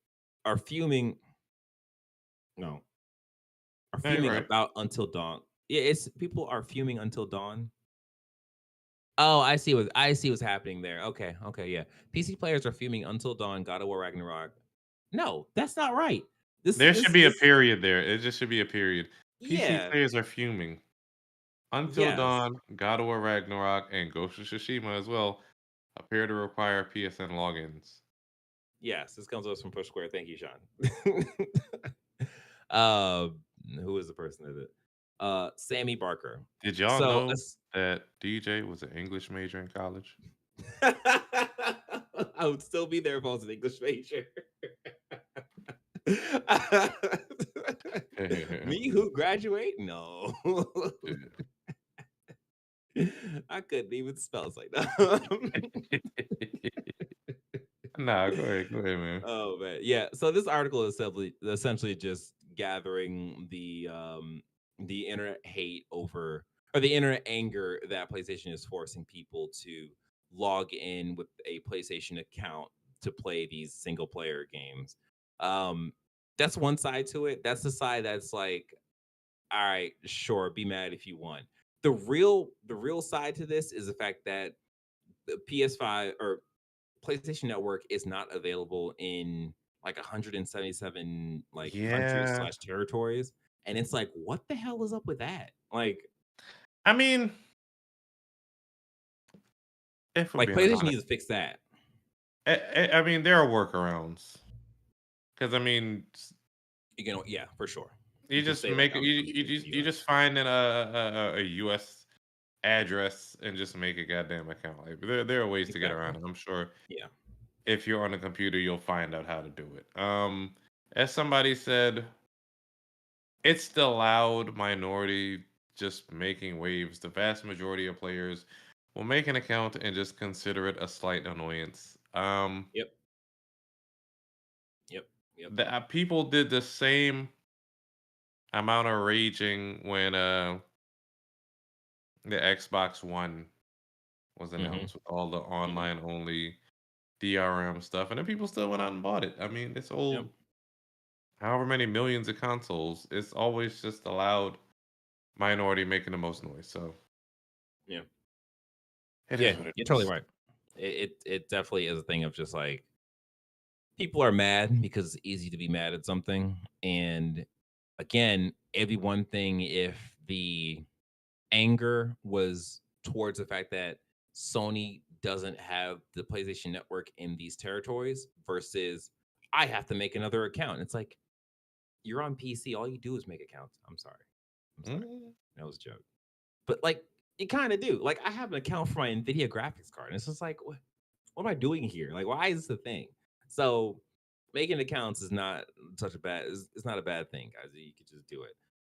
Until Dawn. Yeah, it's people are fuming Until Dawn. Oh, I see what's happening there. Okay, yeah. PC players are fuming Until Dawn, God of War Ragnarok. No, that's not right. There should be a period there. It just should be a period. PC Yeah. players are fuming. Until Dawn, God of War Ragnarok, and Ghost of Tsushima as well appear to require PSN logins. Yes, this comes to us from Push Square. Thank you, Sean. Who is the person that did? Sammy Barker. Did y'all know that DJ was an English major in college? I would still be there if I was an English major. Me who graduate? No. I couldn't even spell like that. Nah, go ahead, man. Oh man, yeah. So this article is essentially just gathering the internet hate over, or the internet anger that PlayStation is forcing people to log in with a PlayStation account to play these single player games. That's one side to it. That's the side that's like, all right, sure, be mad if you want. The real side to this is the fact that the PS5 or PlayStation Network is not available in like 177 countries / territories, and it's like, what the hell is up with that? Like, I mean, PlayStation needs to fix that. I mean, there are workarounds, because I mean, for sure. You just make it. You just find a US address and just make a goddamn account. Like there are ways to get around it. I'm sure. Yeah. if you're on a computer, you'll find out how to do it. As somebody said, it's the loud minority just making waves. The vast majority of players will make an account and just consider it a slight annoyance. Yep. Yep. Yep. People did the same amount of raging when the Xbox One was announced with all the online only DRM stuff, and then people still went out and bought it. I mean, it's old. However many millions of consoles, it's always just the loud minority making the most noise. So yeah, it yeah, is what it you're is. totally right. It definitely is a thing of just like people are mad because it's easy to be mad at something, and again, it'd be one thing if the anger was towards the fact that Sony doesn't have the PlayStation Network in these territories versus I have to make another account. It's like you're on PC, all you do is make accounts. I'm sorry. That was a joke. But like you kind of do. Like I have an account for my Nvidia graphics card. And it's just like what am I doing here? Like why is this a thing? So making accounts is not such a bad it's not a bad thing, guys. You could just do it.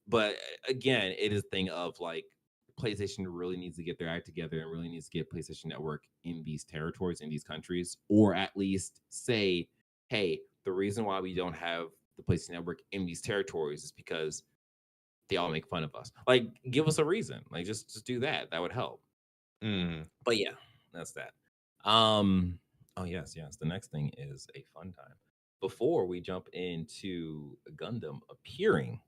But again, it is a thing of like PlayStation really needs to get their act together and really needs to get PlayStation Network in these territories, in these countries, or at least say, hey, the reason why we don't have the PlayStation Network in these territories is because they all make fun of us. Like, give us a reason. Like, just do that. That would help. But yeah, that's that. Oh yes. The next thing is a fun time. Before we jump into Gundam appearing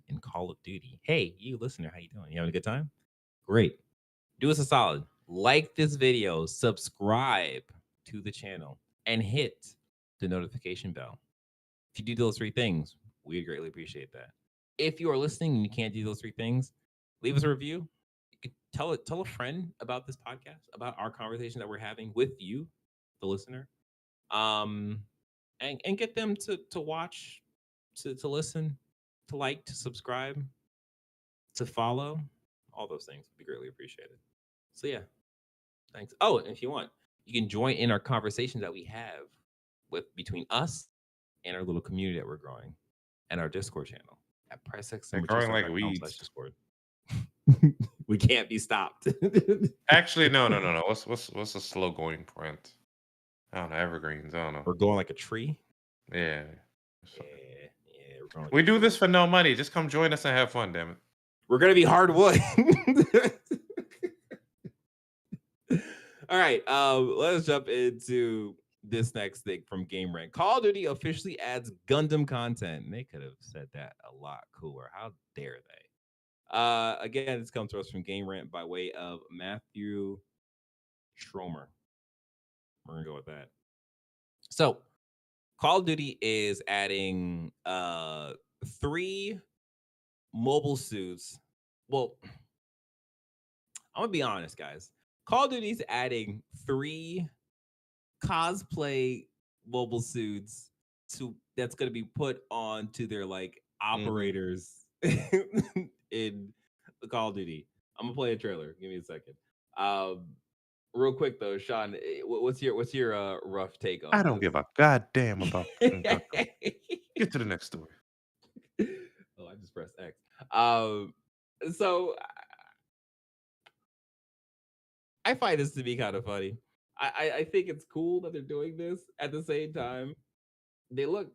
in Call of Duty. Hey, you listener, how you doing? You having a good time? Great. Do us a solid. Like this video, subscribe to the channel, and hit the notification bell. If you do those three things, we'd greatly appreciate that. If you are listening and you can't do those three things, leave us a review. You could tell a friend about this podcast, about our conversation that we're having with you, the listener. And get them to watch, to listen, to like, to subscribe, to follow. All those things would be greatly appreciated. So yeah, thanks. Oh, and if you want, you can join in our conversations that we have with between us and our little community that we're growing, and our Discord channel at They're growing like weeds. Discord. We can't be stopped. Actually, no. What's a slow going print? I don't know. Evergreens. I don't know. We're going like a tree. Yeah. We're going like we do this for no money. Just come join us and have fun, damn it. We're gonna be hardwood. All right, let's jump into this next thing from Game Rant. Call of Duty officially adds Gundam content. And they could have said that a lot cooler. How dare they? Again, this comes to us from Game Rant by way of Matthew Schromer. We're gonna go with that. So, Call of Duty is adding 3 mobile suits. Well, I'm gonna be honest, guys. Call of Duty's adding 3 cosplay mobile suits that's gonna be put onto their like operators in Call of Duty. I'm gonna play a trailer. Give me a second. Real quick though, Sean, what's your rough take on I don't give a goddamn about. Get to the next story. Oh, I just pressed X. So I find this to be kind of funny. I think it's cool that they're doing this. At the same time, the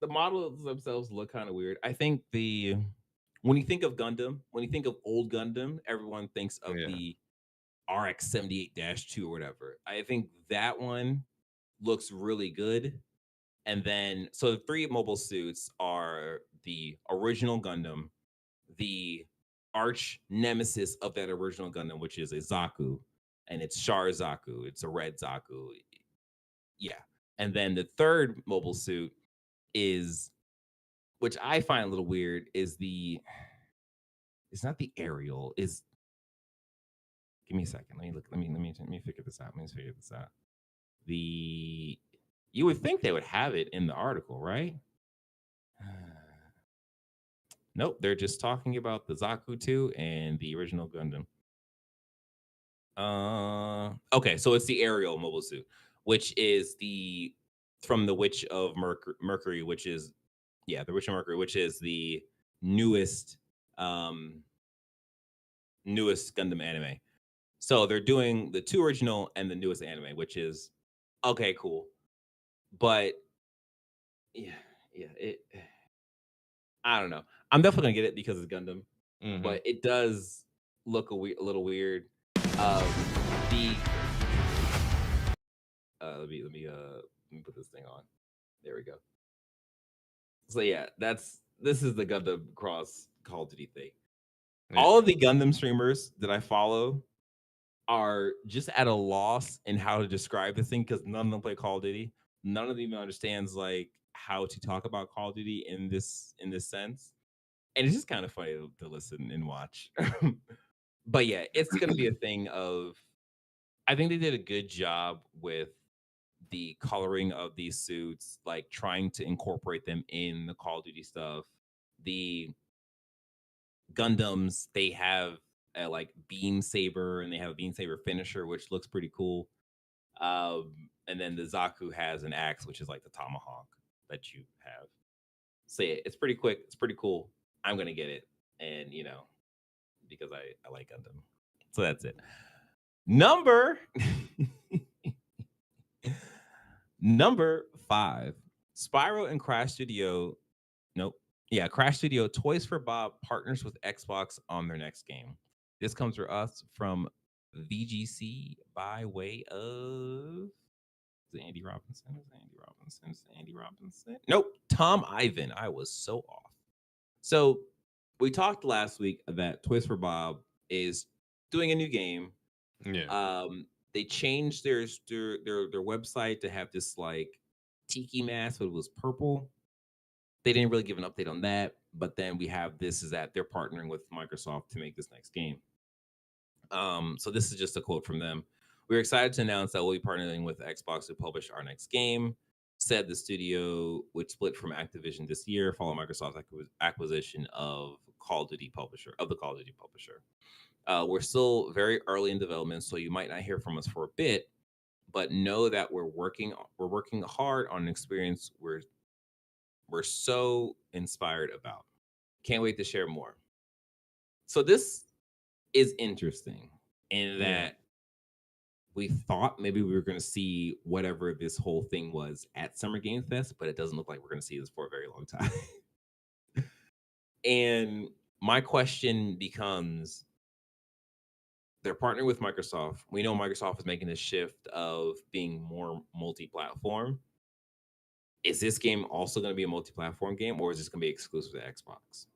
models themselves look kind of weird. I think when you think of Gundam, when you think of old Gundam, everyone thinks of the RX-78-2 or whatever. I think that one looks really good. And then, so the 3 mobile suits are the original Gundam, the arch nemesis of that original Gundam, which is a Zaku, and it's Char Zaku. It's a red Zaku. Yeah. And then the 3rd mobile suit is, which I find a little weird, is it's not the aerial, is, give me a second. Let me figure this out. You would think they would have it in the article, right? Nope, they're just talking about the Zaku 2 and the original Gundam. Okay, so it's the aerial mobile suit, which is from the Witch of Mercury, which is the Witch of Mercury, which is the newest Gundam anime. So they're doing the 2 original and the newest anime, which is okay, cool. But I don't know. I'm definitely gonna get it because it's Gundam, but it does look a little weird. The let me put this thing on. There we go. So yeah, this is the Gundam cross Call of Duty thing. Yeah. All of the Gundam streamers that I follow are just at a loss in how to describe this thing because none of them play Call of Duty. None of them even understands like how to talk about Call of Duty in this sense. And it's just kind of funny to listen and watch. But yeah, it's gonna be a thing of I think they did a good job with the coloring of these suits, like trying to incorporate them in the Call of Duty stuff. The Gundams, they have a like beam saber and they have a beam saber finisher, which looks pretty cool. And then the Zaku has an axe, which is like the tomahawk that you have. So yeah, it's pretty quick. It's pretty cool. I'm gonna get it, and because I like Gundam. So that's it. Number 5, Spyro and Crash Studio. Nope. Yeah, Crash Studio Toys for Bob partners with Xbox on their next game. This comes for us from VGC by way of is it Andy Robinson? Is it Andy Robinson? Nope. Tom Ivan. I was so off. So we talked last week that Toys for Bob is doing a new game. Yeah. They changed their website to have this like tiki mask, but it was purple. They didn't really give an update on that, but then we have this is that they're partnering with Microsoft to make this next game. So this is just a quote from them. We're excited to announce that we'll be partnering with Xbox to publish our next game. Said the studio, which split from Activision this year, following Microsoft's acquisition of the Call of Duty publisher. We're still very early in development, so you might not hear from us for a bit, but know that we're working hard on an experience we're so inspired about. Can't wait to share more. So this is interesting in that we thought maybe we were going to see whatever this whole thing was at Summer Game Fest, but it doesn't look like we're going to see this for a very long time. And my question becomes, they're partnering with Microsoft. We know Microsoft is making this shift of being more multi-platform. Is this game also going to be a multi-platform game, or is this going to be exclusive to Xbox?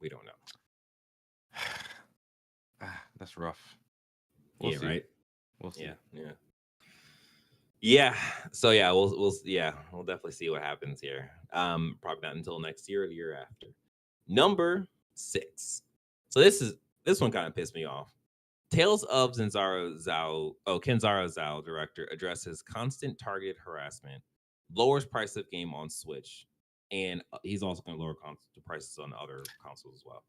We don't know. That's rough. We'll see. Right? We'll see. Yeah. So yeah, we'll definitely see what happens here. Probably not until next year or the year after. Number 6. So this one kind of pissed me off. Tales of Kenzaro Zhao, director, addresses constant targeted harassment, lowers price of game on Switch, and he's also going to lower the prices on other consoles as well.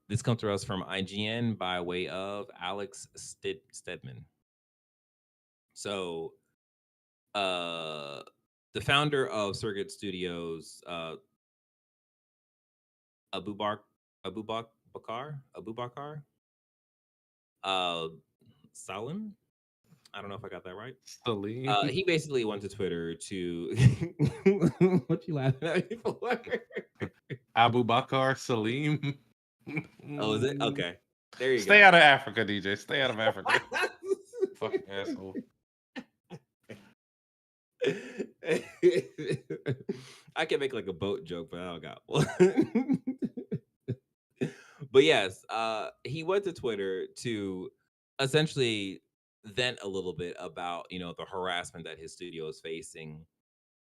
This comes to us from IGN by way of Alex Stedman. So, the founder of Circuit Studios, Abubakar, Salim. I don't know if I got that right. Salim. He basically went to Twitter to what you laughing at me for? Abubakar Salim. Oh, is it? Okay. There you go. Stay out of Africa, DJ. Stay out of Africa. Fucking asshole. I can make like a boat joke, but I don't got one. But yes, he went to Twitter to essentially vent a little bit about the harassment that his studio is facing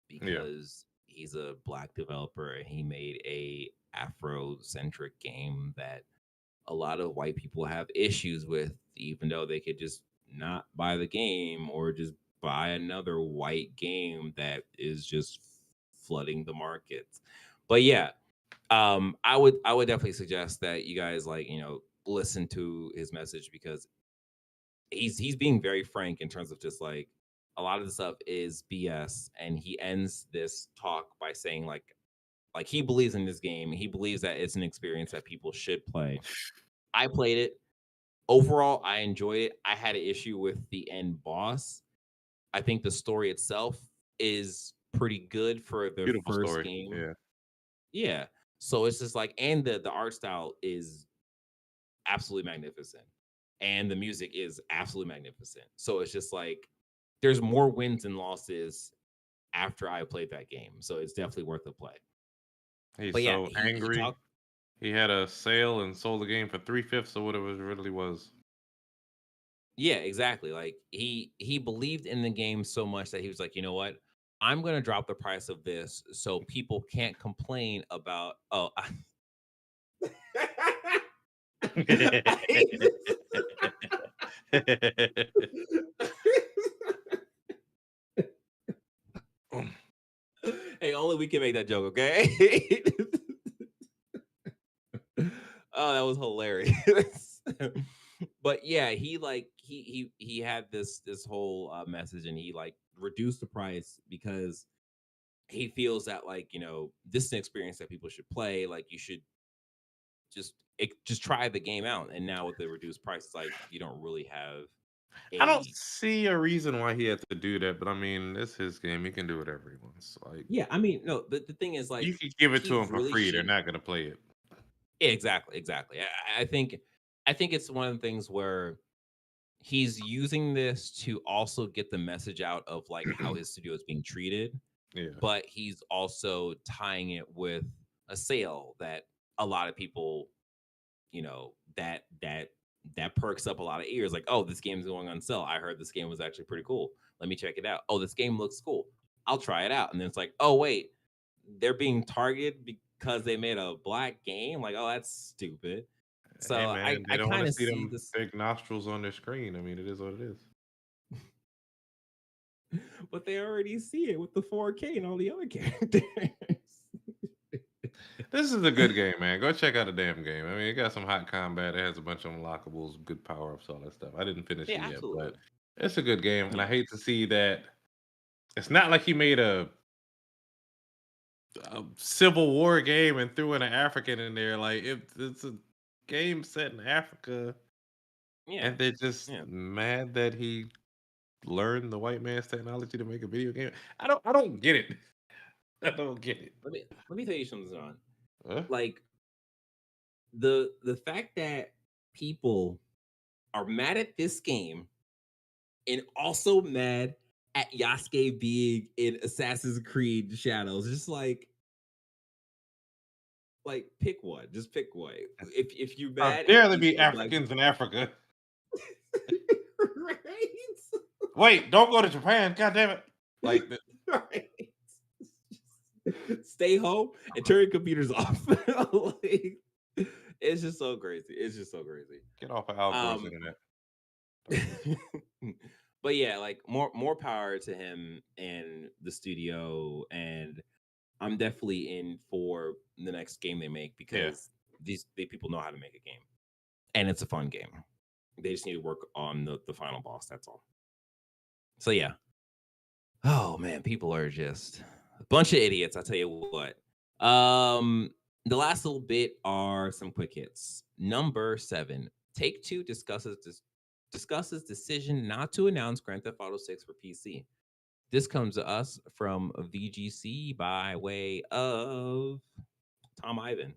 because he's a Black developer and he made a Afro-centric game that a lot of white people have issues with, even though they could just not buy the game or just buy another white game that is just flooding the markets. But yeah, I would definitely suggest that you guys listen to his message, because he's being very frank in terms of just like a lot of the stuff is BS, and he ends this talk by saying like he believes in this game. He believes that it's an experience that people should play. I played it. Overall, I enjoyed it. I had an issue with the end boss. I think the story itself is pretty good for the Beautiful first story. game. Yeah. Yeah. So it's just like, and the art style is absolutely magnificent. And the music is absolutely magnificent. So it's just like there's more wins and losses after I played that game. So it's definitely worth a play. He's But yeah, so he angry. talked. He had a sale and sold the game for 3/5 of what it really was. Yeah, exactly. Like he believed in the game so much that he was like, you know what? I'm gonna drop the price of this so people can't complain about. Oh, I hate hey, only we can make that joke, okay? Oh, that was hilarious. But yeah, he like he had this whole message, and he like reduced the price because he feels that like this is an experience that people should play. Like you should just try the game out. And now with the reduced price, it's like you don't really have I don't a see a reason why he had to do that, but I mean, it's his game. He can do whatever he wants. Like, yeah. I mean, no, the thing is like you can give it he to him for really free. They're should. not gonna play it. Yeah, exactly. I think it's one of the things where he's using this to also get the message out of like how his studio is being treated, Yeah. but he's also tying it with a sale that a lot of people, that perks up a lot of ears. Like, oh, this game's going on sale. I heard this game was actually pretty cool. Let me check it out. Oh, this game looks cool. I'll try it out. And then it's like, oh wait, they're being targeted because they made a black game. Like, oh, that's stupid. So Hey I man, they I don't want kind to of see see them this, big nostrils on their screen. I mean, it is what it is. but they already see it with the 4K and all the other characters. This is a good game, man. Go check out the damn game. I mean, it got some hot combat. It has a bunch of unlockables, good power ups, all that stuff. I didn't finish Yeah, it yet, absolutely. but it's a good game. And I Yeah. hate to see that it's not like he made a Civil War game and threw in an African in there. Like, it's a game set in Africa, Yeah. and they're just Yeah. mad that he learned the white man's technology to make a video game. I don't get it. I don't get it. Let me tell you something, Zon. Huh? Like the fact that people are mad at this game and also mad at Yasuke being in Assassin's Creed Shadows. Just like pick one. Just pick one. If you How mad dare at there these be black Africans in Africa? right? Wait, don't go to Japan. God damn it. Like, Right. Stay home and turn your computers off. Like, it's just so crazy. It's just so crazy. get off of Al Gore's Um, internet. but yeah, like more power to him and the studio, and I'm definitely in for the next game they make because these people know how to make a game, and it's a fun game. They just need to work on the final boss. That's all. So yeah. Oh man, people are just a bunch of idiots. I tell you what. The last little bit are some quick hits. Number 7, Take-Two discusses decision not to announce Grand Theft Auto 6 for PC. This comes to us from VGC by way of Tom Ivan.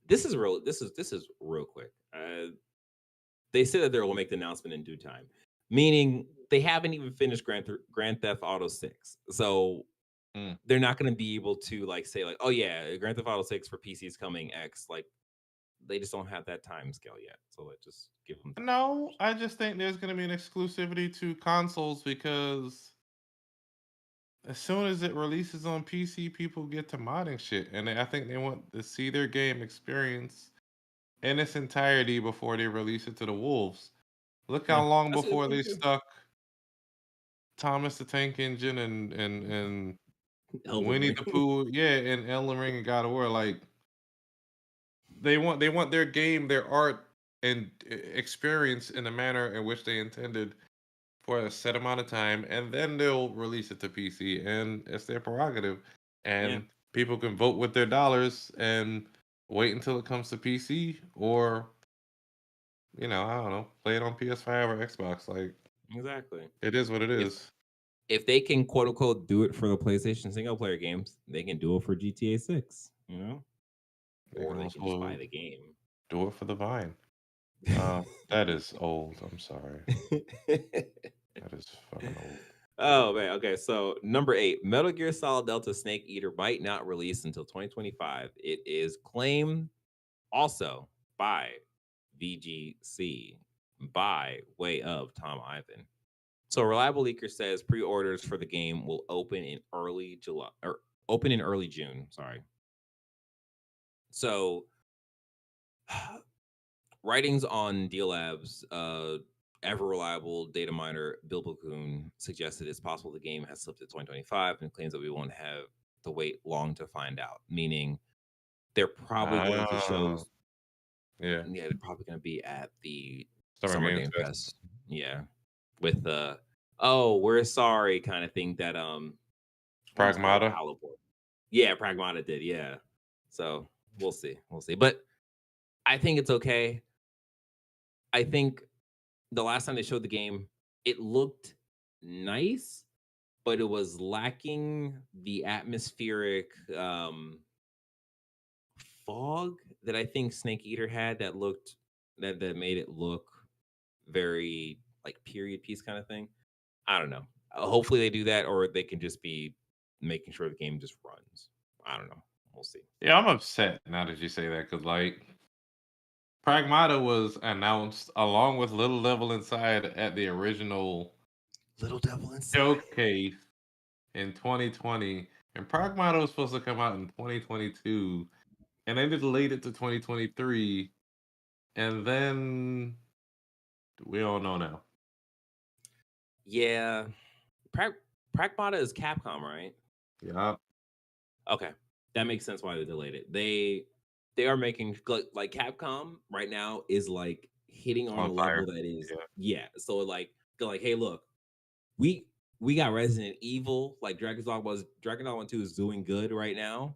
This is real. This is real quick. They said that they will make the announcement in due time, meaning they haven't even finished Grand Theft Auto 6. So they're not going to be able to like say like, oh yeah, Grand Theft Auto 6 for PC is coming X. Like they just don't have that time scale yet. So let's just give them time. No, I just think there's going to be an exclusivity to consoles because as soon as it releases on PC, people get to modding shit. And I think they want to see their game experience in its entirety before they release it to the wolves. Look how Yeah, long that's a good before point, they too. stuck Thomas the Tank Engine and Elden Winnie Ring. the Pooh, and Elden Ring and God of War. Like they want their game, their art and experience in the manner in which they intended for a set amount of time, and then they'll release it to PC, and it's their prerogative. Yeah, And people can vote with their dollars and wait until it comes to PC, or I don't know, play it on PS5 or Xbox. Like, exactly. it is what it If is. if they can quote unquote do it for the PlayStation single player games, they can do it for GTA 6, They or can they can just buy also the game. do it for the Vine. That is old. I'm sorry. That is fucking old. Oh man, okay. So number 8, Metal Gear Solid Delta Snake Eater might not release until 2025. It is claimed also by VGC by way of Tom Ivan. So a reliable leaker says pre-orders for the game will open in early July or open in early June. Sorry. So writings on Deal Labs, ever reliable data miner Bill Balcoon suggested it's possible the game has slipped to 2025 and claims that we won't have to wait long to find out. Meaning they're probably going to show. Ah, yeah. Yeah, they're probably going to be at the Summer Summer Games Game Fest. Fest. Yeah, with the oh we're sorry kind of thing that what's called Pragmata. Alibor. Yeah, Pragmata did. Yeah, so we'll see, but I think it's okay. I think the last time they showed the game, it looked nice, but it was lacking the atmospheric fog that I think Snake Eater had that made it look very like period piece kind of thing. I don't know. Hopefully they do that, or they can just be making sure the game just runs. I don't know. We'll see. Yeah, I'm upset now that you say that, because like Pragmata was announced along with Little Devil Inside at the original Little Devil Inside. showcase in 2020, and Pragmata was supposed to come out in 2022, and they delayed it to 2023, and then we don't know now. Yeah, Pragmata is Capcom, right? Yeah, Okay, that makes sense why they delayed it. They are making like Capcom right now is like hitting on on a fire. level that is Yeah. yeah. So like they're like, hey, look, we we got Resident Evil, like Dragon Dog 1 2 is doing good right now.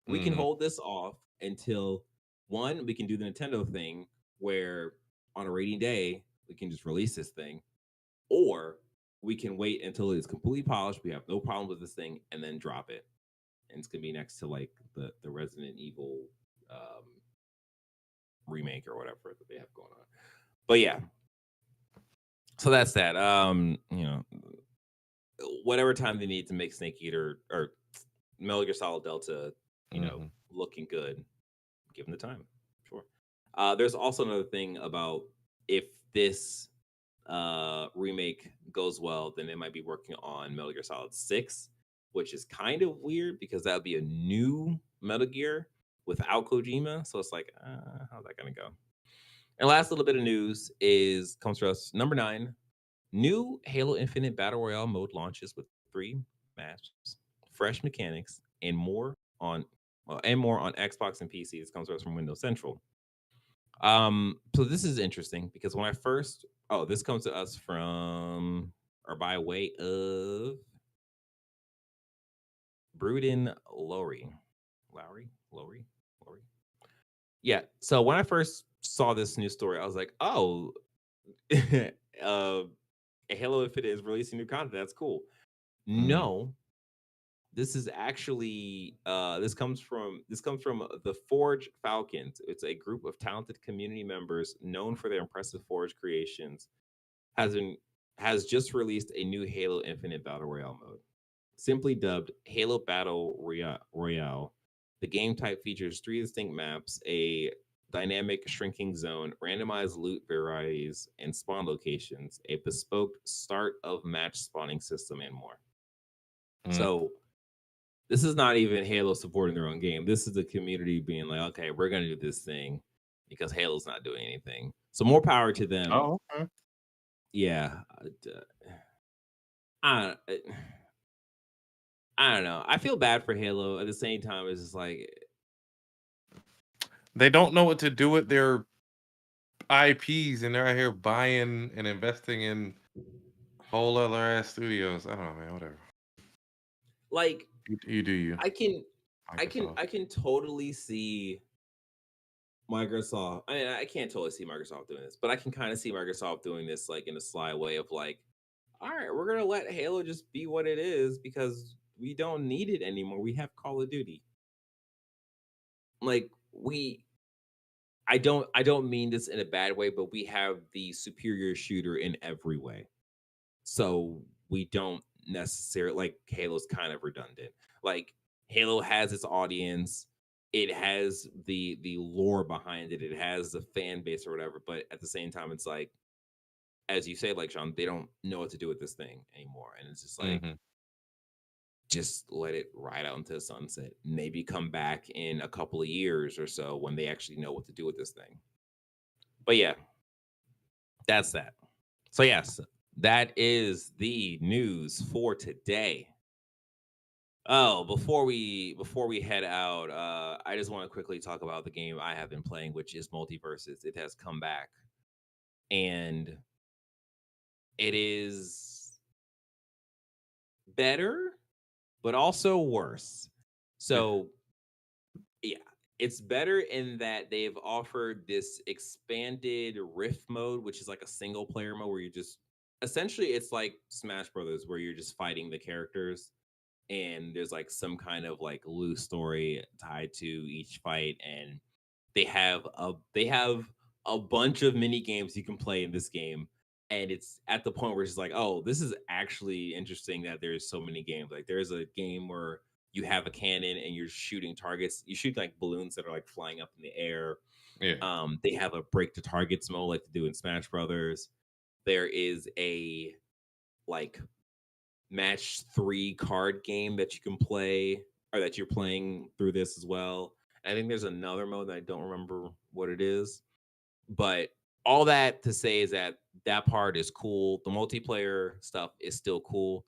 We can Hmm. hold this off until one, we can do the Nintendo thing where on a rainy day we can just release this thing, or we can wait until it's completely polished. We have no problem with this thing, and then drop it. And it's gonna be next to like the Resident Evil um, remake or whatever that they have going on. But yeah, so that's that. Whatever time they need to make Snake Eater or Metal Gear Solid Delta, Mhm. looking good, give them the time. Sure. There's also another thing about if this remake goes well, then they might be working on Metal Gear Solid 6, which is kind of weird because that would be a new Metal Gear without Kojima. So it's like, how's that gonna go? And last little bit of news comes from us number 9. New Halo Infinite Battle Royale mode launches with 3 maps, fresh mechanics, and more on Xbox and PC. This comes to us from Windows Central. So this is interesting because when I first this comes to us from or by way of Bruden Lowry. Lowry. Yeah. So when I first saw this news story, I was like, oh, Halo Infinite is releasing new content. That's cool. No, this is actually this comes from the Forge Falcons. It's a group of talented community members known for their impressive Forge creations. Has just released a new Halo Infinite Battle Royale mode, simply dubbed Halo Battle Royale. The game type features 3 distinct maps, a dynamic shrinking zone, randomized loot varieties and spawn locations, a bespoke start of match spawning system, and more. So this is not even Halo supporting their own game. This is the community being like, okay, we're going to do this thing because Halo's not doing anything. So more power to them. Oh, okay. Yeah. I don't know. I feel bad for Halo. At the same time, it's just like They don't know what to do with their IPs, and they're out here buying and investing in whole other ass studios. I don't know, man. Whatever. Like You do you, I can Microsoft. I can totally see Microsoft. I mean, I can't totally see Microsoft doing this, but I can kind of see Microsoft doing this like in a sly way of like, all right, we're gonna let Halo just be what it is because we don't need it anymore. We have Call of Duty. Like I don't mean this in a bad way, but we have the superior shooter in every way. So we don't necessarily like Halo's kind of redundant. Like Halo has its audience, it has the lore behind it, it has the fan base or whatever, but at the same time it's like as you say, like Sean, they don't know what to do with this thing anymore. And it's just like Mm-hmm. just let it ride out into the sunset. Maybe come back in a couple of years or so when they actually know what to do with this thing. But yeah, that's that. So yes, that is the news for today. Oh, before we head out, I just want to quickly talk about the game I have been playing, which is Multiverses. It has come back, and it is better, but also worse. So yeah, it's better in that they've offered this expanded Rift mode, which is like a single player mode where you just essentially it's like Smash Brothers, where you're just fighting the characters and there's like some kind of like loose story tied to each fight, and they have a bunch of mini games you can play in this game, and it's at the point where it's just like, oh, this is actually interesting that there's so many games. Like there's a game where you have a cannon and you're shooting targets, you shoot like balloons that are like flying up in the air. Yeah. They have a break the targets mode like they do in Smash Brothers. There is a like match 3 card game that you can play or that you're playing through this as well. I think there's another mode that I don't remember what it is, but all that to say is that that part is cool. The multiplayer stuff is still cool.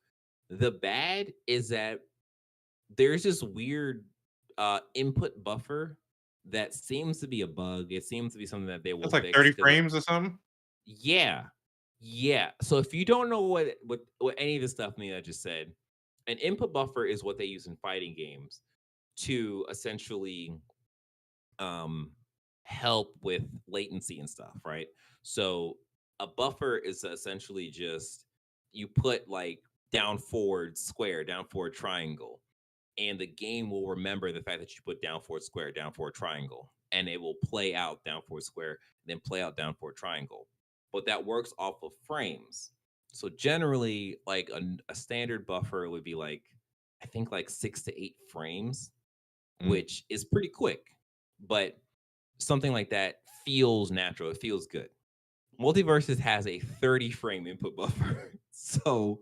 The bad is that there's this weird input buffer that seems to be a bug. It seems to be something that they will That's like fix 30 because frames or something. yeah. Yeah. So if you don't know what any of the stuff me I just said, an input buffer is what they use in fighting games to essentially um help with latency and stuff, right? So a buffer is essentially just you put like down forward square, down forward triangle, and the game will remember the fact that you put down forward square, down forward triangle, and it will play out down forward square, then play out down forward triangle. But that works off of frames. So generally, like a standard buffer would be like, I think like 6 to 8 frames, Mm. which is pretty quick. But something like that feels natural. It feels good. Multiverses has a 30 frame input buffer. So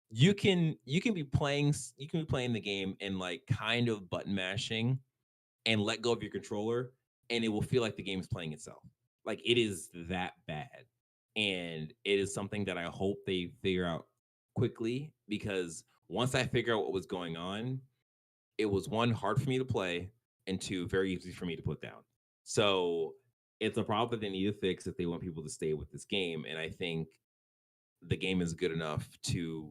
you can be playing the game and like kind of button mashing and let go of your controller and it will feel like the game is playing itself. Like it is that bad. And it is something that I hope they figure out quickly because once I figure out what was going on, it was one hard for me to play and two very easy for me to put down. So it's a problem that they need to fix if they want people to stay with this game. And I think the game is good enough to,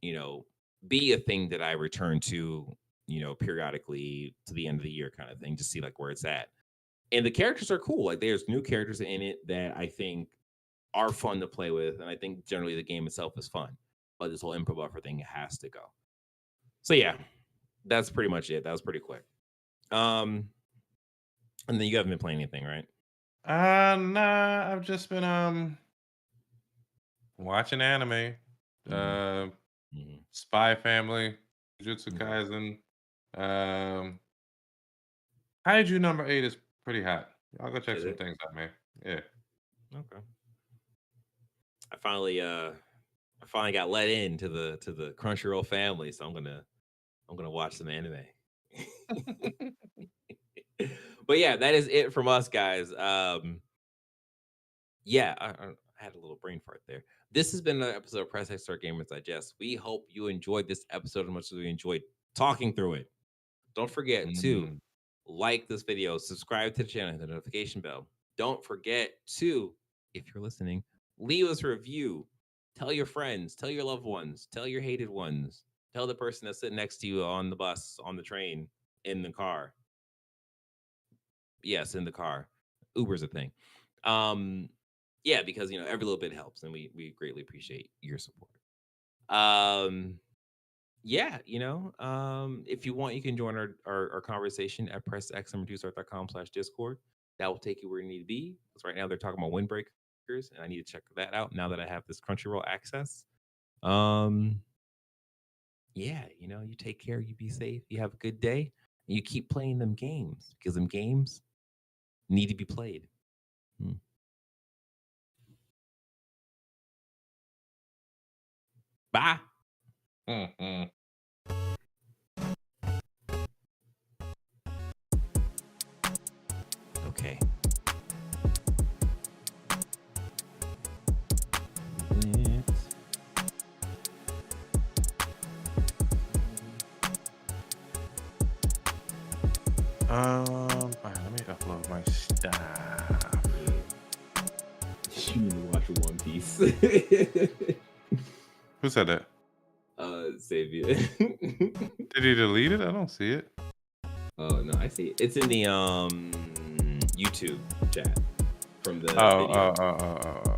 you know, be a thing that I return to, you know, periodically to the end of the year kind of thing, to see like where it's at. And the characters are cool. Like there's new characters in it that I think are fun to play with. And I think generally the game itself is fun. But this whole input buffer thing has to go. So yeah, that's pretty much it. That was pretty quick. And then you haven't been playing anything, right? Nah, I've just been watching anime. Uh Mm-hmm. Spy Family, Jujutsu Okay. Kaisen. Kaiju number 8 is pretty hot. I'll go check Is some it? things out, man. Yeah. Okay. I finally got let into the Crunchyroll family, so I'm gonna watch some anime. But yeah, that is it from us, guys. Yeah, I had a little brain fart there. This has been another episode of Press X Start Gamers Digest. We hope you enjoyed this episode as much as we enjoyed talking through it. Don't forget to Mm. like this video, subscribe to the channel, hit the notification bell. don't forget to, if you're listening, leave us a review. Tell your friends, tell your loved ones, tell your hated ones, tell the person that's sitting next to you on the bus, on the train, in the car. Yes, in the car. Uber's a thing. Yeah, because every little bit helps, and we greatly appreciate your support. Yeah, if you want, you can join our conversation at pressx2start.com/discord. That will take you where you need to be. Because right now they're talking about windbreakers, and I need to check that out now that I have this Crunchyroll access. Yeah, you take care, you be safe, you have a good day, and you keep playing them games because them games need to be played. Bye. Okay. Alright, let me upload my stuff. You need to watch One Piece. Who said that? Xavier. Did he delete it? I don't see it. Oh no, I see it. It's in the YouTube chat from the video. Oh.